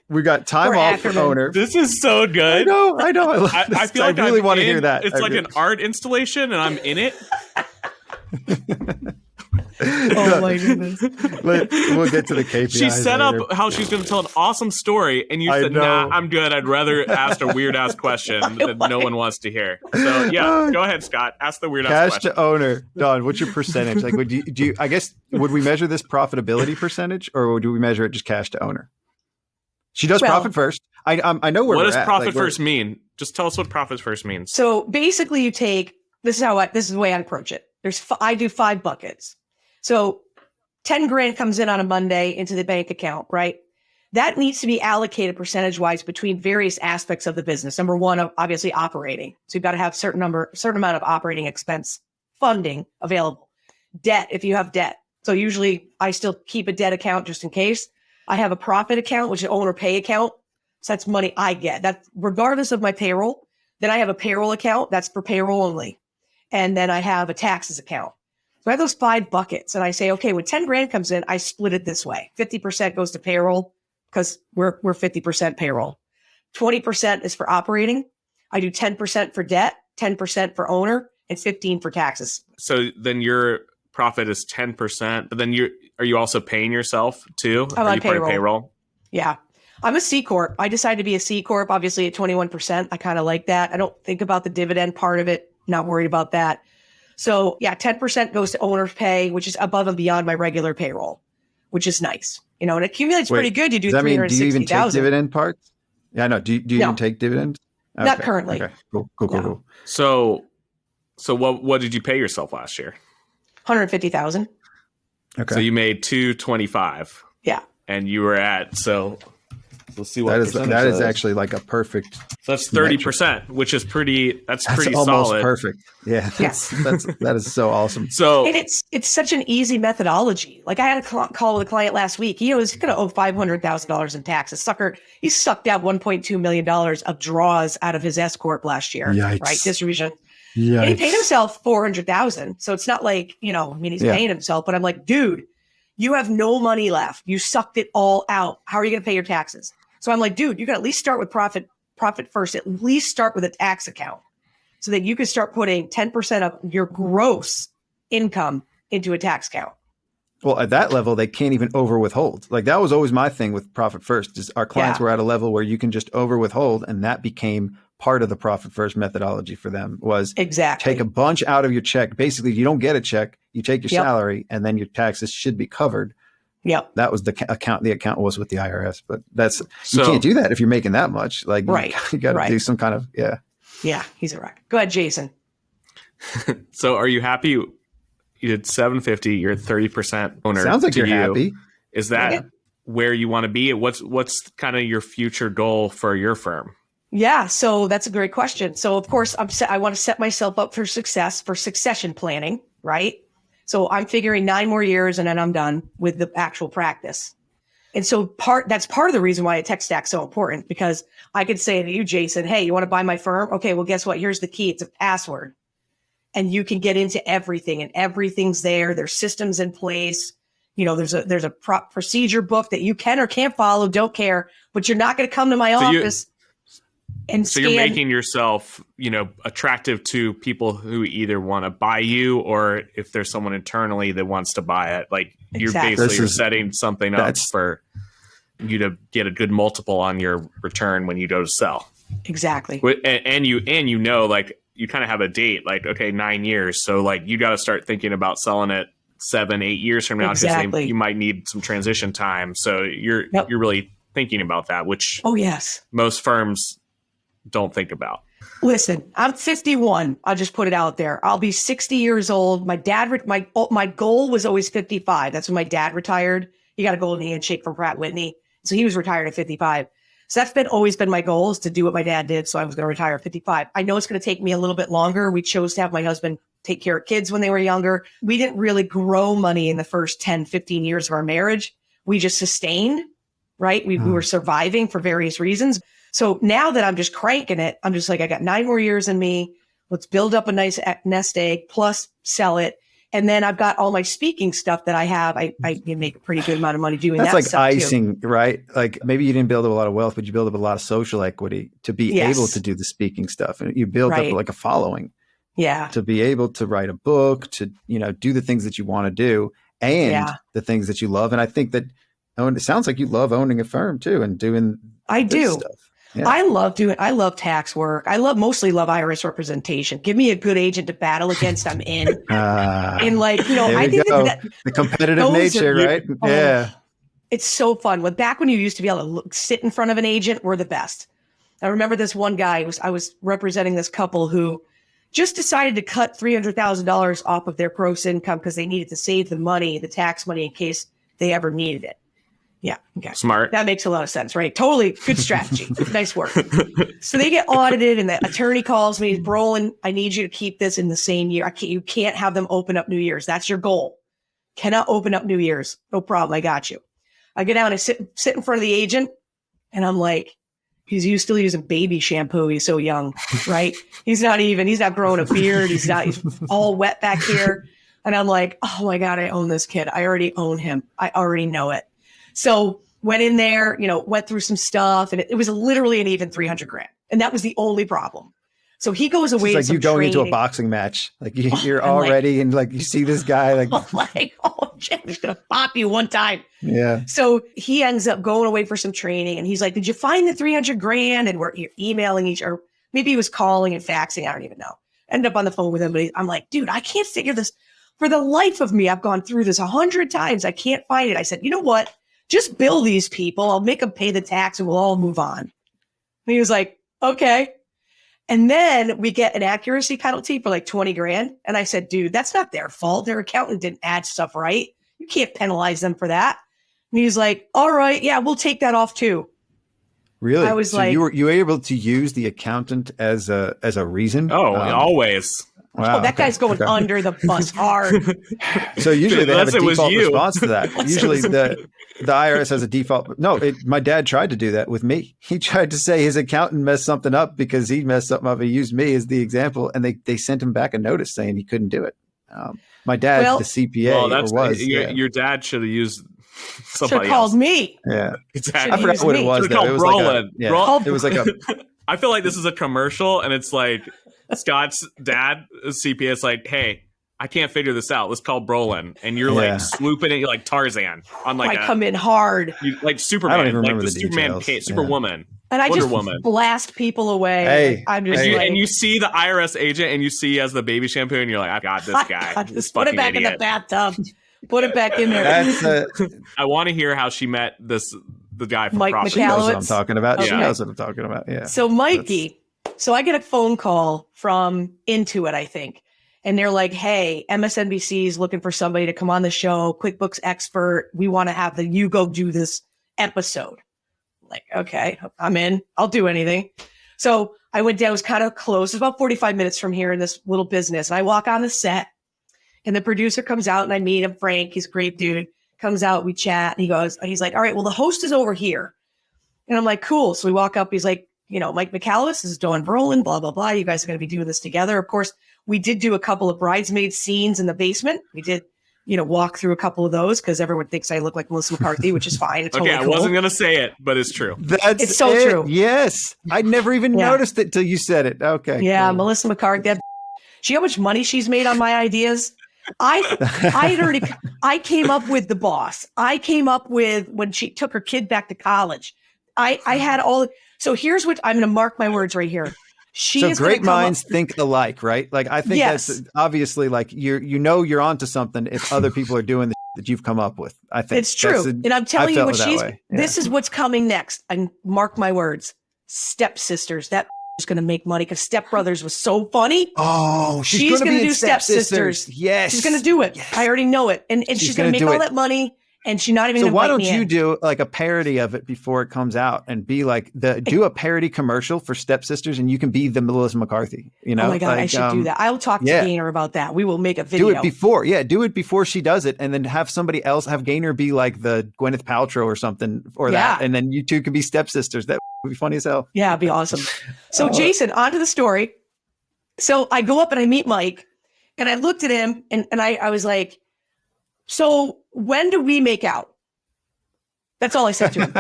we got time off Ackerman. for owner. this is so good. I know. I feel like I really want to in- hear that. It's like an art installation, and I'm in it. Oh my goodness. We'll get to the KPIs. She set later. up how she's going to tell an awesome story, and you said, "Nah, I'm good. I'd rather ask a weird ass question that no one wants to hear." So yeah, go ahead, Scott. Ask the weird ass Cash question. to owner, Dawn. What's your percentage? Like, would you? I guess would we measure this profitability percentage, or do we measure it just cash to owner? She does profit first. I know where. What we're does at. profit Like, first mean? Just tell us what profit first means. So basically, you take this is the way I approach it. I do 5 buckets. So 10 grand comes in on a Monday into the bank account, right? That needs to be allocated percentage wise between various aspects of the business. Number one, obviously operating. So you've got to have certain amount of operating expense funding available. Debt, if you have debt. So usually I still keep a debt account just in case. I have a profit account, which is an owner pay account. So that's money I get. That's regardless of my payroll. Then I have a payroll account. That's for payroll only. And then I have a taxes account. So I have those 5 buckets, and I say, okay, when 10 grand comes in, I split it this way. 50% goes to payroll because we're 50% payroll. 20% is for operating. I do 10% for debt, 10% for owner, and 15% for taxes. So then your profit is 10%, but then are you also paying yourself too? I'm Are on you part of payroll. payroll? Yeah. I'm a C Corp. I decided to be a C Corp, obviously at 21%. I kind of like that. I don't think about the dividend part of it. Not worried about that. So yeah, 10% goes to owner's pay, which is above and beyond my regular payroll, which is nice. And it accumulates pretty good. You do 360,000. Do you even take dividend parts? Yeah, I know. Do you even take dividends? Not currently. Okay, cool. So what did you pay yourself last year? 150,000. Okay. So you made 225. Yeah. And you were at let's see what that is actually like a perfect. So that's 30%, which is pretty That's pretty almost solid. perfect. Yeah. That is so awesome. So and it's such an easy methodology. Like I had a call with a client last week. He was going to owe $500,000 in taxes. He sucked out $1.2 million of draws out of his S Corp last year. Yikes. Right? Distribution. Yikes. And he paid himself $400,000. So it's not like, he's paying himself, but I'm like, dude, you have no money left. You sucked it all out. How are you going to pay your taxes? So I'm like, dude, you got to at least start with profit first. At least start with a tax account so that you can start putting 10% of your gross income into a tax account. Well, at that level, they can't even over withhold. Like that was always my thing with profit first. Is our clients were at a level where you can just over withhold, and that became part of the profit first methodology for them was Exactly. take a bunch out of your check. Basically, you don't get a check, you take your salary, and then your taxes should be covered. Yep. That was the account. The account was with the IRS, but you can't do that if you're making that much. Like, you got to do some kind of Yeah, he's a wreck. Go ahead, Jason. So, are you happy? You did 750. You're 30% owner. Sounds like you're happy. Is that where you want to be? What's kind of your future goal for your firm? Yeah, so that's a great question. So, of course, I want to set myself up for success for succession planning, right? So I'm figuring 9 more years and then I'm done with the actual practice. And so that's part of the reason why a tech stack's so important, because I could say to you, Jason, hey, you want to buy my firm? Okay, well, guess what? Here's the key. It's a password. And you can get into everything, and everything's there. There's systems in place. You know, there's a procedure book that you can or can't follow, don't care, but you're not going to come to my office. So you're making yourself, attractive to people who either want to buy you, or if there's someone internally that wants to buy it, like you're basically setting something up for you to get a good multiple on your return when you go to sell. Exactly. And you like you kind of have a date, like, okay, 9 years. So like you got to start thinking about selling it 7-8 years from now, because you might need some transition time. So you're really thinking about that, which most firms don't think about. Listen, I'm 51. I'll just put it out there. I'll be 60 years old. My dad, my goal was always 55. That's when my dad retired. He got a golden handshake from Pratt Whitney. So he was retired at 55. So that's always been my goal, is to do what my dad did. So I was going to retire at 55. I know it's going to take me a little bit longer. We chose to have my husband take care of kids when they were younger. We didn't really grow money in the first 10, 15 years of our marriage. We just sustained, right? We were surviving for various reasons. So now that I'm just cranking it, I'm just like, I got 9 more years in me. Let's build up a nice nest egg, plus sell it. And then I've got all my speaking stuff that I have. I can make a pretty good amount of money doing that. That's like stuff icing, too. Right? Like maybe you didn't build up a lot of wealth, but you build up a lot of social equity to be able to do the speaking stuff. And you build up like a following. Yeah. To be able to write a book, to, do the things that you want to do, and the things that you love. And I think that it sounds like you love owning a firm too, and doing this stuff. Yeah. I love tax work. Mostly love IRS representation. Give me a good agent to battle against, I'm in. And like, I think that the competitive nature, right? Yeah. It's so fun. Back when you used to be able to sit in front of an agent, we're the best. I remember this one guy, I was representing this couple who just decided to cut $300,000 off of their gross income because they needed to save the tax money in case they ever needed it. Yeah. Okay. Smart. That makes a lot of sense, right? Totally good strategy. Nice work. So they get audited, and the attorney calls me, Brolin, I need you to keep this in the same year. You can't have them open up New Year's. That's your goal. Cannot open up New Year's. No problem. I got you. I get down and sit in front of the agent, and I'm like, he's still using baby shampoo. He's so young, right? He's not growing a beard. He's all wet back here. And I'm like, oh my God, I own this kid. I already own him. I already know it. So went in there, went through some stuff, and it was literally an even $300,000. And that was the only problem. So he goes away. It's like you going into a boxing match. Like you're all ready, and like you see this guy I'm just going to pop you one time. Yeah. So he ends up going away for some training, and he's like, did you find the $300,000? And we're emailing or maybe he was calling and faxing. I don't even know. Ended up on the phone with him. But I'm like, dude, I can't figure this for the life of me. I've gone through this 100 times. I can't find it. I said, you know what? Just bill these people. I'll make them pay the tax and we'll all move on. And he was like, okay. And then we get an accuracy penalty for like $20,000. And I said, dude, that's not their fault. Their accountant didn't add stuff right. You can't penalize them for that. And he's like, all right, yeah, we'll take that off too. Really? I was you were able to use the accountant as a reason? Oh, always. Wow, that guy's going under the bus hard. So usually they have a default response to that. Usually the IRS has a default. No, my dad tried to do that with me. He tried to say his accountant messed something up because he messed something up. He used me as the example, and they sent him back a notice saying he couldn't do it. My dad, the CPA, your dad should have used somebody should have called me. Yeah, exactly. I forgot what it was. Though. It was Brolin. It was like a. I feel like this is a commercial, and it's like Scott's dad, CPA, is like, hey, I can't figure this out. Let's call Brolin. And you're like swooping it. You're like Tarzan on like I come in hard. Like Superman. I don't even remember like the Superman details. Superwoman. And I Wonder just Woman. blast people away. Hey, I'm just And you see the IRS agent and you see as the baby shampoo and you're like, I got this guy. This put it fucking back in the idiot. bathtub. Put it back in there. That's I want to hear how she met the guy from Mike Prop. she knows what I'm Michalowitz. talking about. She Okay. knows what I'm talking about. Yeah. So Mikey, so I get a phone call from Intuit, I think. And they're like, hey, MSNBC is looking for somebody to come on the show, QuickBooks expert. We want to have you go do this episode. Like, okay, I'm in. I'll do anything. So I went down, it was kind of close. It's about 45 minutes from here in this little business. And I walk on the set and the producer comes out and I meet him, Frank. He's a great dude. Comes out, we chat. And he's like, all right, well, the host is over here. And I'm like, cool. So we walk up. He's like, Mike Michalowicz, this is Dawn Brolin, blah, blah, blah. You guys are going to be doing this together. Of course, we did do a couple of bridesmaid scenes in the basement. We did, walk through a couple of those because everyone thinks I look like Melissa McCarthy, which is fine. It's Okay, totally I cool. wasn't going to say it, but it's true. It's so true. Yes. I never even Yeah. noticed it till you said it. Okay. Yeah, cool. Melissa McCarthy. See how much money she's made on my ideas? I came up with the boss. I came up with when she took her kid back to college. I had all. So here's what I'm going to mark my words right here. She So is great gonna come minds think alike, right? Like I think Yes. that's obviously like you're onto something if other people are doing the that you've come up with. I think It's true. And I'm telling you what this is what's coming next. And mark my words, stepsisters. That is going to make money because Step Brothers was so funny. Oh, She's going to do Stepsisters. Yes. She's going to do it. Yes. I already know it. And she's going to make all that money. And she's not even So going to why invite don't me you in. do like a parody of it before it comes out and be like do a parody commercial for Stepsisters and you can be the Melissa McCarthy, Oh my God, I should do that. I'll talk to Gaynor about that. We will make a video. Do it before she does it and then have somebody else, have Gaynor be like the Gwyneth Paltrow or something or that. And then you two could be stepsisters. That would be funny as hell. Yeah, it'd be awesome. So Jason, on to the story. So I go up and I meet Mike and I looked at him and I was like, so when do we make out? That's all I said to him.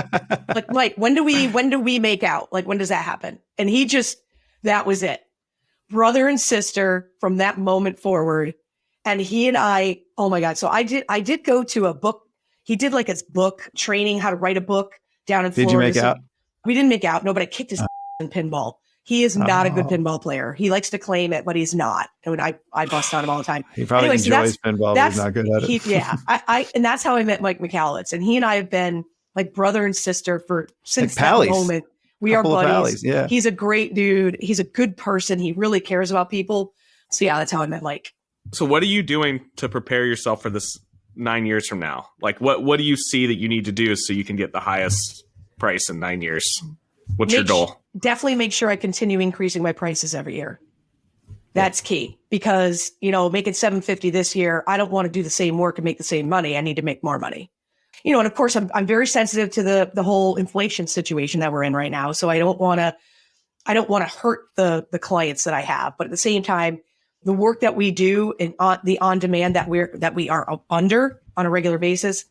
Like, Mike, when do we make out? Like, when does that happen? And that was it. Brother and sister from that moment forward. And he and I, oh my God. So I did go to a book. He did like his book training, how to write a book down in Florida. Did you make out? We didn't make out. No, but I kicked his in pinball. He is not a good pinball player. He likes to claim it, but he's not. And I bust on him all the time. He probably enjoys pinball, but he's not good at it. And that's how I met Mike Michalowicz. And he and I have been like brother and sister since that moment. We are buddies. Yeah. He's a great dude. He's a good person. He really cares about people. So yeah, that's how I met Mike. So what are you doing to prepare yourself for this 9 years from now? Like what do you see that you need to do so you can get the highest price in 9 years? What's your goal? Definitely make sure I continue increasing my prices every year. That's key because, making $750 this year, I don't want to do the same work and make the same money. I need to make more money. And of course I'm very sensitive to the whole inflation situation that we're in right now. So I don't want to hurt the clients that I have, but at the same time, the work that we do and the on-demand that we are under on a regular basis,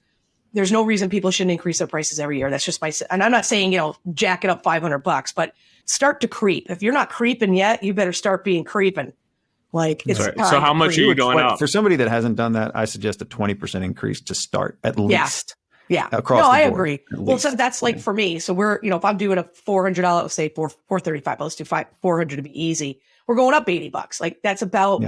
there's no reason people shouldn't increase their prices every year. That's just and I'm not saying, jack it up $500, but start to creep. If you're not creeping yet, you better start being creeping. Like it's right. So how much are you going up? For somebody that hasn't done that, I suggest a 20% increase to start at least. Yeah. Across no, the I board, agree. Well, so that's like for me. So we're, if I'm doing a $400, let's say $435, let's do $400 to be easy. We're going up $80. Like that's about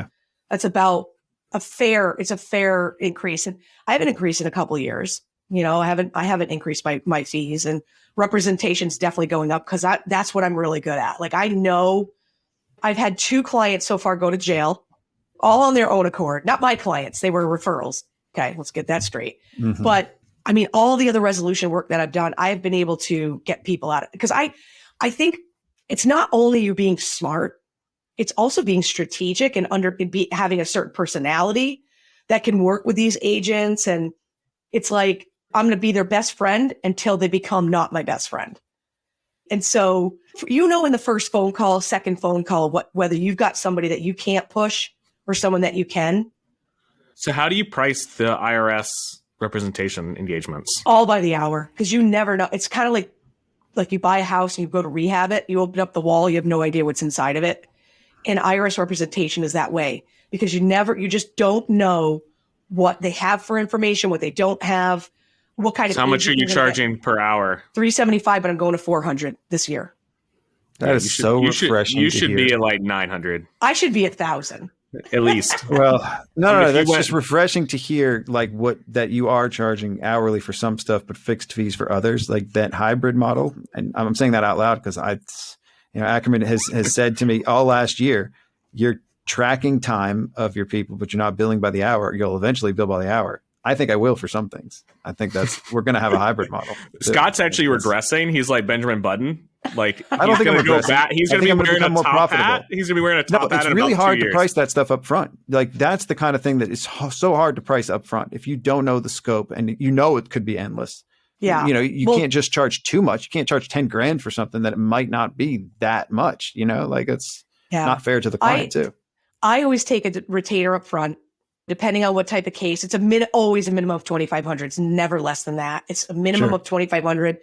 a fair increase. And I haven't increased in a couple of years. I haven't increased my fees, and representation's definitely going up because that's what I'm really good at. Like I know I've had 2 clients so far go to jail, all on their own accord. Not my clients. They were referrals. Okay. Let's get that straight. Mm-hmm. But I mean, all the other resolution work that I've done, I've been able to get people out of it because I think it's not only you being smart, it's also being strategic and having a certain personality that can work with these agents. And it's like, I'm going to be their best friend until they become not my best friend. And so, in the first phone call, second phone call, whether you've got somebody that you can't push or someone that you can. So how do you price the IRS representation engagements? All by the hour, because you never know. It's kind of like you buy a house and you go to rehab it. You open up the wall, you have no idea what's inside of it. And IRS representation is that way because you just don't know what they have for information, what they don't have, what kind of So how much are you agent charging per hour? $375, but I'm going to $400 this year. That is so refreshing. You to should hear. be at like 900 I should be at 1,000. at least. Well, no, if you that's went- just refreshing to hear, like that you are charging hourly for some stuff, but fixed fees for others, like that hybrid model. And I'm saying that out loud because Ackerman has said to me all last year, you're tracking time of your people, but you're not billing by the hour. You'll eventually bill by the hour. I think I will for some things. I think we're going to have a hybrid model. Scott's actually regressing. He's like Benjamin Button. Like I don't think I'm regressing. He's going to be wearing a more top profitable. hat. He's going to be wearing a top hat. It's in really about 2 hard to years. price that stuff up front. Like that's the kind of thing that is so hard to price up front. If you don't know the scope and it could be endless. Yeah. You can't just charge too much. You can't charge 10 grand for something that it might not be that much, like it's not fair to the client too. I always take a retainer up front, depending on what type of case. It's always a minimum of $2,500. It's never less than that. It's a minimum of $2,500.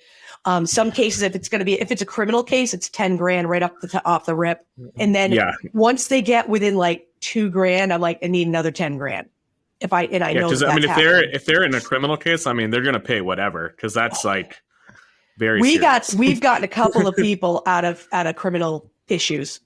Some cases, if it's a criminal case, it's 10 grand right off the rip. And then once they get within like 2 grand, I'm like, I need another 10 grand. If they're in a criminal case, I mean, they're going to pay whatever. Cause that's like very, we've gotten a couple of people out of criminal issues.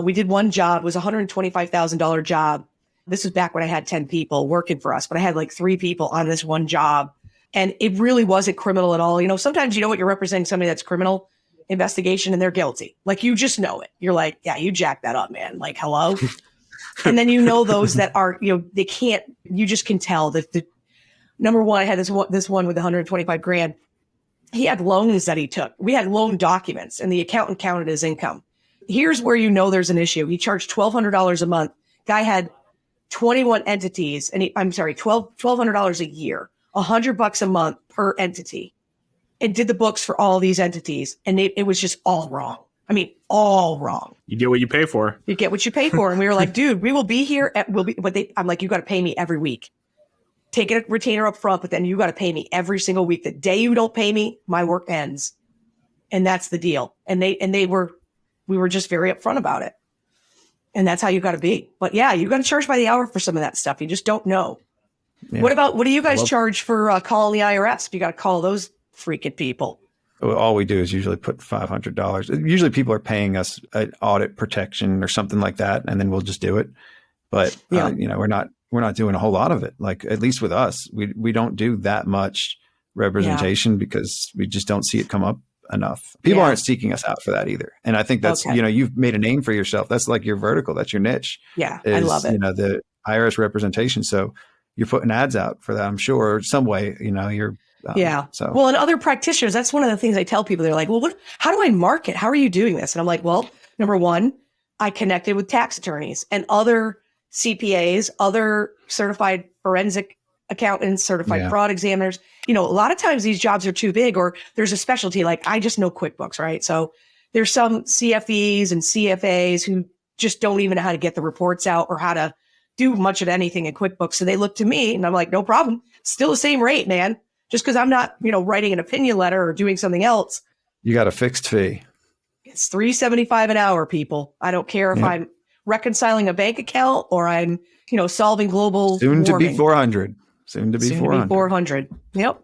We did one job, it was a $125,000 job. This was back when I had 10 people working for us, but I had like 3 people on this one job. And it really wasn't criminal at all. Sometimes what you're representing somebody that's criminal investigation and they're guilty. Like you just know it. You're like, yeah, you jacked that up, man. Like, hello. And then those that are, they can't, you just can tell that the number one, I had this one with 125 grand. He had loans that he took. We had loan documents and the accountant counted his income. Here's where there's an issue. He charged $1,200 a month. Guy had 21 entities and $1,200 a year, $100 a month per entity, and did the books for all these entities. And it was just all wrong. I mean, all wrong. You get what you pay for. You get what you pay for. And we were like, dude, we will be here. I'm like, you got to pay me every week. Take a retainer up front, but then you got to pay me every single week. The day you don't pay me, my work ends. And that's the deal. And we were just very upfront about it. And that's how you got to be. But yeah, you got to charge by the hour for some of that stuff. You just don't know. Yeah. What do you guys charge for calling the IRS? You got to call those freaking people. All we do is usually put $500. Usually people are paying us an audit protection or something like that, and then we'll just do it. But we're not doing a whole lot of it. Like at least with us, we don't do that much representation because we just don't see it come up enough. People aren't seeking us out for that either. And I think that's you've made a name for yourself. That's like your vertical. That's your niche. Yeah, I love it. The IRS representation. So you're putting ads out for that, I'm sure, or some way. You're. So well, and other practitioners, that's one of the things I tell people. They're like, well, how do I market? How are you doing this? And I'm like, well, number one, I connected with tax attorneys and other CPAs, other certified forensic accountants, certified fraud examiners. A lot of times these jobs are too big, or there's a specialty. Like I just know QuickBooks, right? So there's some CFEs and CFAs who just don't even know how to get the reports out or how to do much of anything in QuickBooks. So they look to me and I'm like, no problem. Still the same rate, man. Just because I'm not, writing an opinion letter or doing something else. You got a fixed fee. It's $375 an hour, people. I don't care if I'm reconciling a bank account or I'm, solving global warming. To be 400. Soon to be 400. Yep.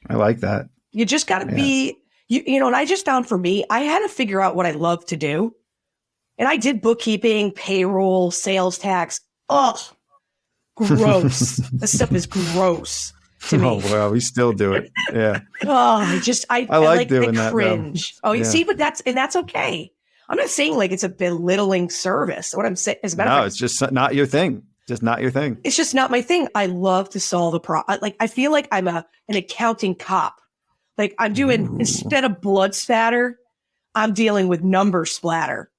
I like that. You just got to be, and I just found for me, I had to figure out what I love to do. And I did bookkeeping, payroll, sales tax. Ugh, gross. This stuff is gross. To me. Oh, well, we still do it. Yeah. I like doing that. Cringe. Though. You see, but that's okay. I'm not saying like it's a belittling service. What I'm saying is, it's just not your thing. Just not your thing. It's just not my thing. I love to solve the problem. Like I feel like I'm an accounting cop. Like I'm doing instead of blood spatter, I'm dealing with number splatter.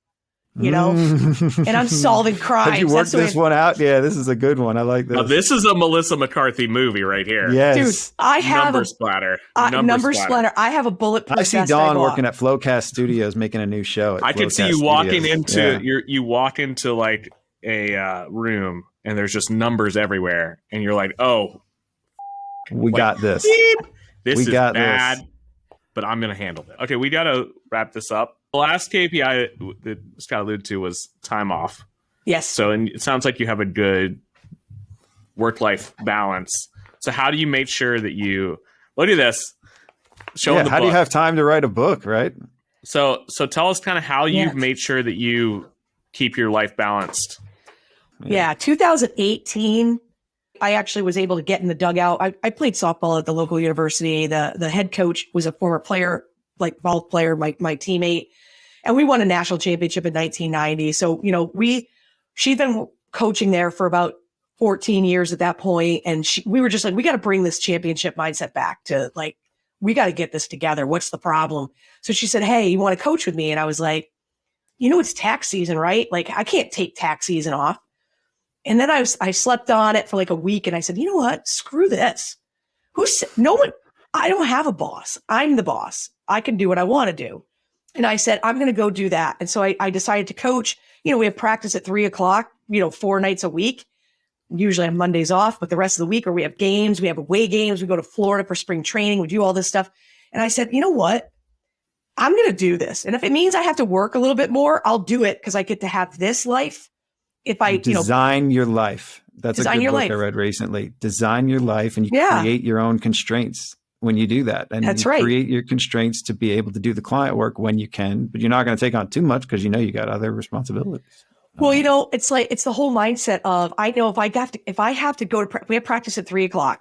And I'm solving crimes. Have you worked this one out? Yeah, this is a good one. I like this. Now, this is a Melissa McCarthy movie right here. Yes. Dude, I have number splatter. Number splatter. I have a bulletproof vest. I see Dawn working at Flowcast Studios making a new show. I could see you walking into you walk into like a room and there's just numbers everywhere, and you're like, oh, we got this. This is bad, but I'm gonna handle it. Okay, we gotta wrap this up. The last KPI that Scott alluded to was time off. Yes. So and it sounds like you have a good work-life balance. So how do you make sure that you Look at this. Showing the how book. do you have time to write a book, right? So tell us kind of how you've made sure that you keep your life balanced. Yeah, 2018, I actually was able to get in the dugout. I played softball at the local university. The head coach was a former player, like ball player, my teammate. And we won a national championship in 1990. So, she'd been coaching there for about 14 years at that point. And we were just like, we got to bring this championship mindset back to like, we got to get this together. What's the problem? So she said, hey, you want to coach with me? And I was like, it's tax season, right? Like I can't take tax season off. And then I slept on it for like a week and I said, you know what? Screw this. I don't have a boss. I'm the boss. I can do what I want to do. And I said, I'm going to go do that. And so I decided to coach. We have practice at 3:00, 4 nights a week. Usually on Mondays off, but the rest of the week, or we have games, we have away games, we go to Florida for spring training, we do all this stuff. And I said, you know what? I'm going to do this. And if it means I have to work a little bit more, I'll do it because I get to have this life. If I, design your life. That's a good book life. I read recently. Design your life and you create your own constraints when you do that. And that's you right. Create your constraints to be able to do the client work when you can, but you're not going to take on too much because you got other responsibilities. Well, it's the whole mindset of, I know if I have to go to, we have practice at 3:00.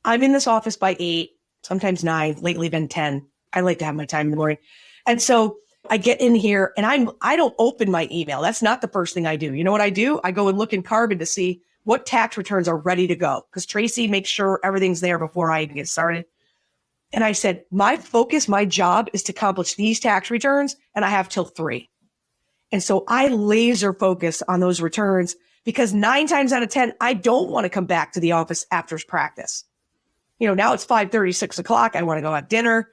I'm in this office by 8, sometimes 9, lately been 10. I like to have my time in the morning. And so I get in here and I don't open my email. That's not the first thing I do. You know what I do? I go and look in Carbon to see what tax returns are ready to go. Because Tracy makes sure everything's there before I even get started. And I said, my focus, my job is to accomplish these tax returns. And I have till 3. And so I laser focus on those returns because 9 times out of 10, I don't want to come back to the office after practice. Now it's 5:30, 6 o'clock. I want to go have dinner,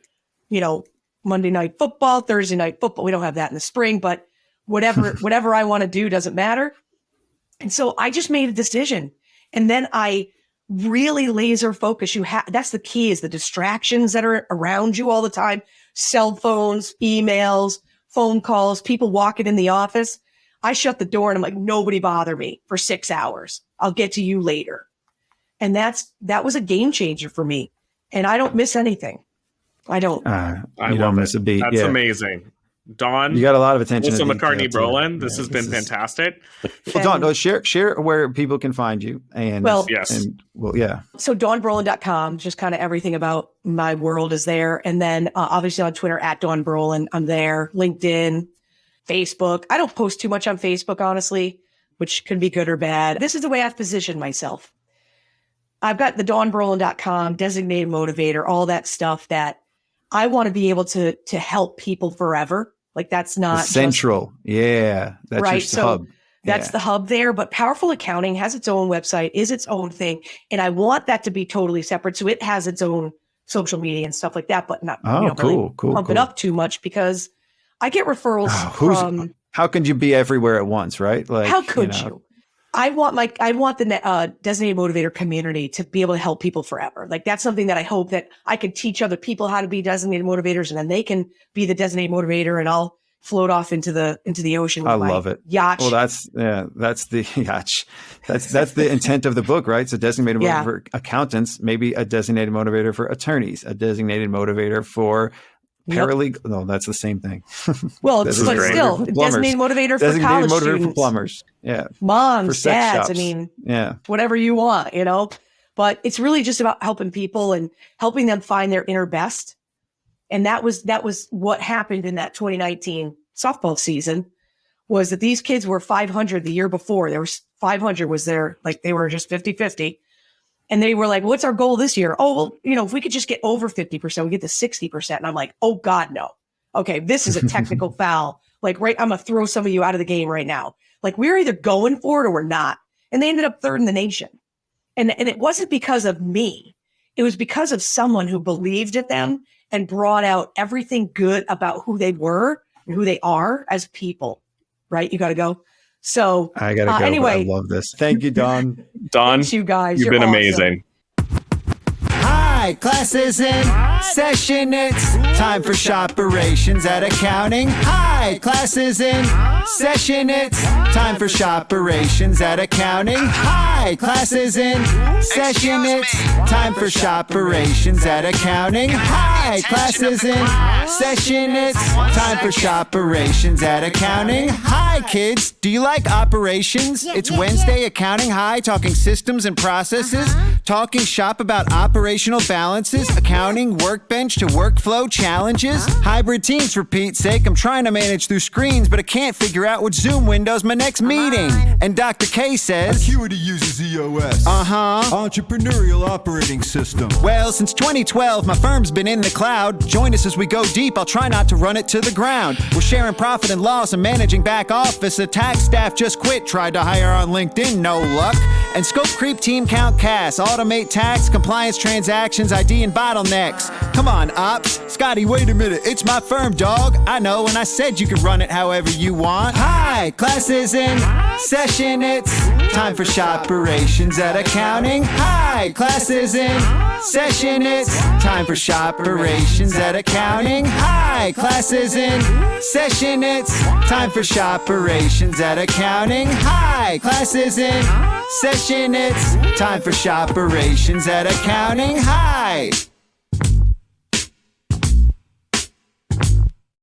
Monday night football, Thursday night football. We don't have that in the spring, but whatever I want to do doesn't matter. And so I just made a decision. And then I really laser focus. That's the key, is the distractions that are around you all the time. Cell phones, emails, phone calls, people walking in the office. I shut the door and I'm like, nobody bother me for 6 hours. I'll get to you later. And that was a game changer for me. And I don't miss anything. I don't. You don't miss a beat. That's amazing. Dawn, you got a lot of attention. Also, McCarthy Brolin, this has been fantastic. Well, Dawn, share where people can find you. And yes. So DawnBrolin.com, just kind of everything about my world is there. And then obviously on Twitter at Dawn Brolin, I'm there. LinkedIn, Facebook. I don't post too much on Facebook, honestly, which could be good or bad. This is the way I've positioned myself. I've got the DawnBrolin.com, designated motivator, all that stuff that I want to be able to help people forever. Like that's not central. That's right. Your hub. That's the hub there. But Powerful Accounting has its own website, is its own thing. And I want that to be totally separate. So it has its own social media and stuff like that, but not cool. Pump it up too much because I get referrals from. How could you be everywhere at once, right? Like, how could you? I want the designated motivator community to be able to help people forever. Like that's something that I hope that I could teach other people how to be designated motivators, and then they can be the designated motivator, and I'll float off into the ocean. With I love it. Yacht. Well, that's the yacht. That's the intent of the book, right? So designated motivator for accountants, maybe a designated motivator for attorneys, a designated motivator for paralegal. No, that's the same thing. Well, but still, designated motivator for college students. For plumbers. Yeah. Moms, dads. Shops. I mean, whatever you want, but it's really just about helping people and helping them find their inner best. And that was what happened in that 2019 softball season, was that these kids were 500 the year before. There was 500 was there, like they were just 50-50. And they were like, what's our goal this year? Oh, well, if we could just get over 50%, we get to 60%. And I'm like, oh God, no. Okay, this is a technical foul. Like, right, I'm going to throw some of you out of the game right now. Like, we're either going for it or we're not. And they ended up 3rd in the nation. And it wasn't because of me. It was because of someone who believed in them and brought out everything good about who they were and who they are as people. Right? You got to go. So I got to go. Anyway, I love this. Thank you, Dawn. Dawn, thanks, you guys. You've been awesome. amazing. Hi, class is in session. It's time for shoperations at accounting. Hi, class is in session, it's time for shoperations at accounting high. Class is in session, it's time for shoperations at accounting high. Class is in session, it's time for shoperations at accounting high. Kids, do you like operations? It's Wednesday accounting high, talking systems and processes, talking shop about operational balances, accounting workbench to workflow challenges, hybrid teams for Pete's sake. I'm trying to manage through screens, but I can't figure out which Zoom window's my next meeting. And Dr. K says Acuity uses EOS. Entrepreneurial operating system. Well, since 2012, my firm's been in the cloud. Join us as we go deep. I'll try not to run it to the ground. We're sharing profit and loss and managing back office. The tax staff just quit. Tried to hire on LinkedIn, no luck. And scope creep, team count, CAS. Automate tax, compliance, transactions, ID, and bottlenecks. Come on, ops. Scotty, wait a minute. It's my firm, dog. I know, and I said you could run it however you want. Hi, class is in session. It's time for shoperations at accounting high. Class is in session. It's time for shoperations at accounting high. Class is in session. It's time for shoperations at accounting high. Class is in session. It's time for shoperations at accounting high.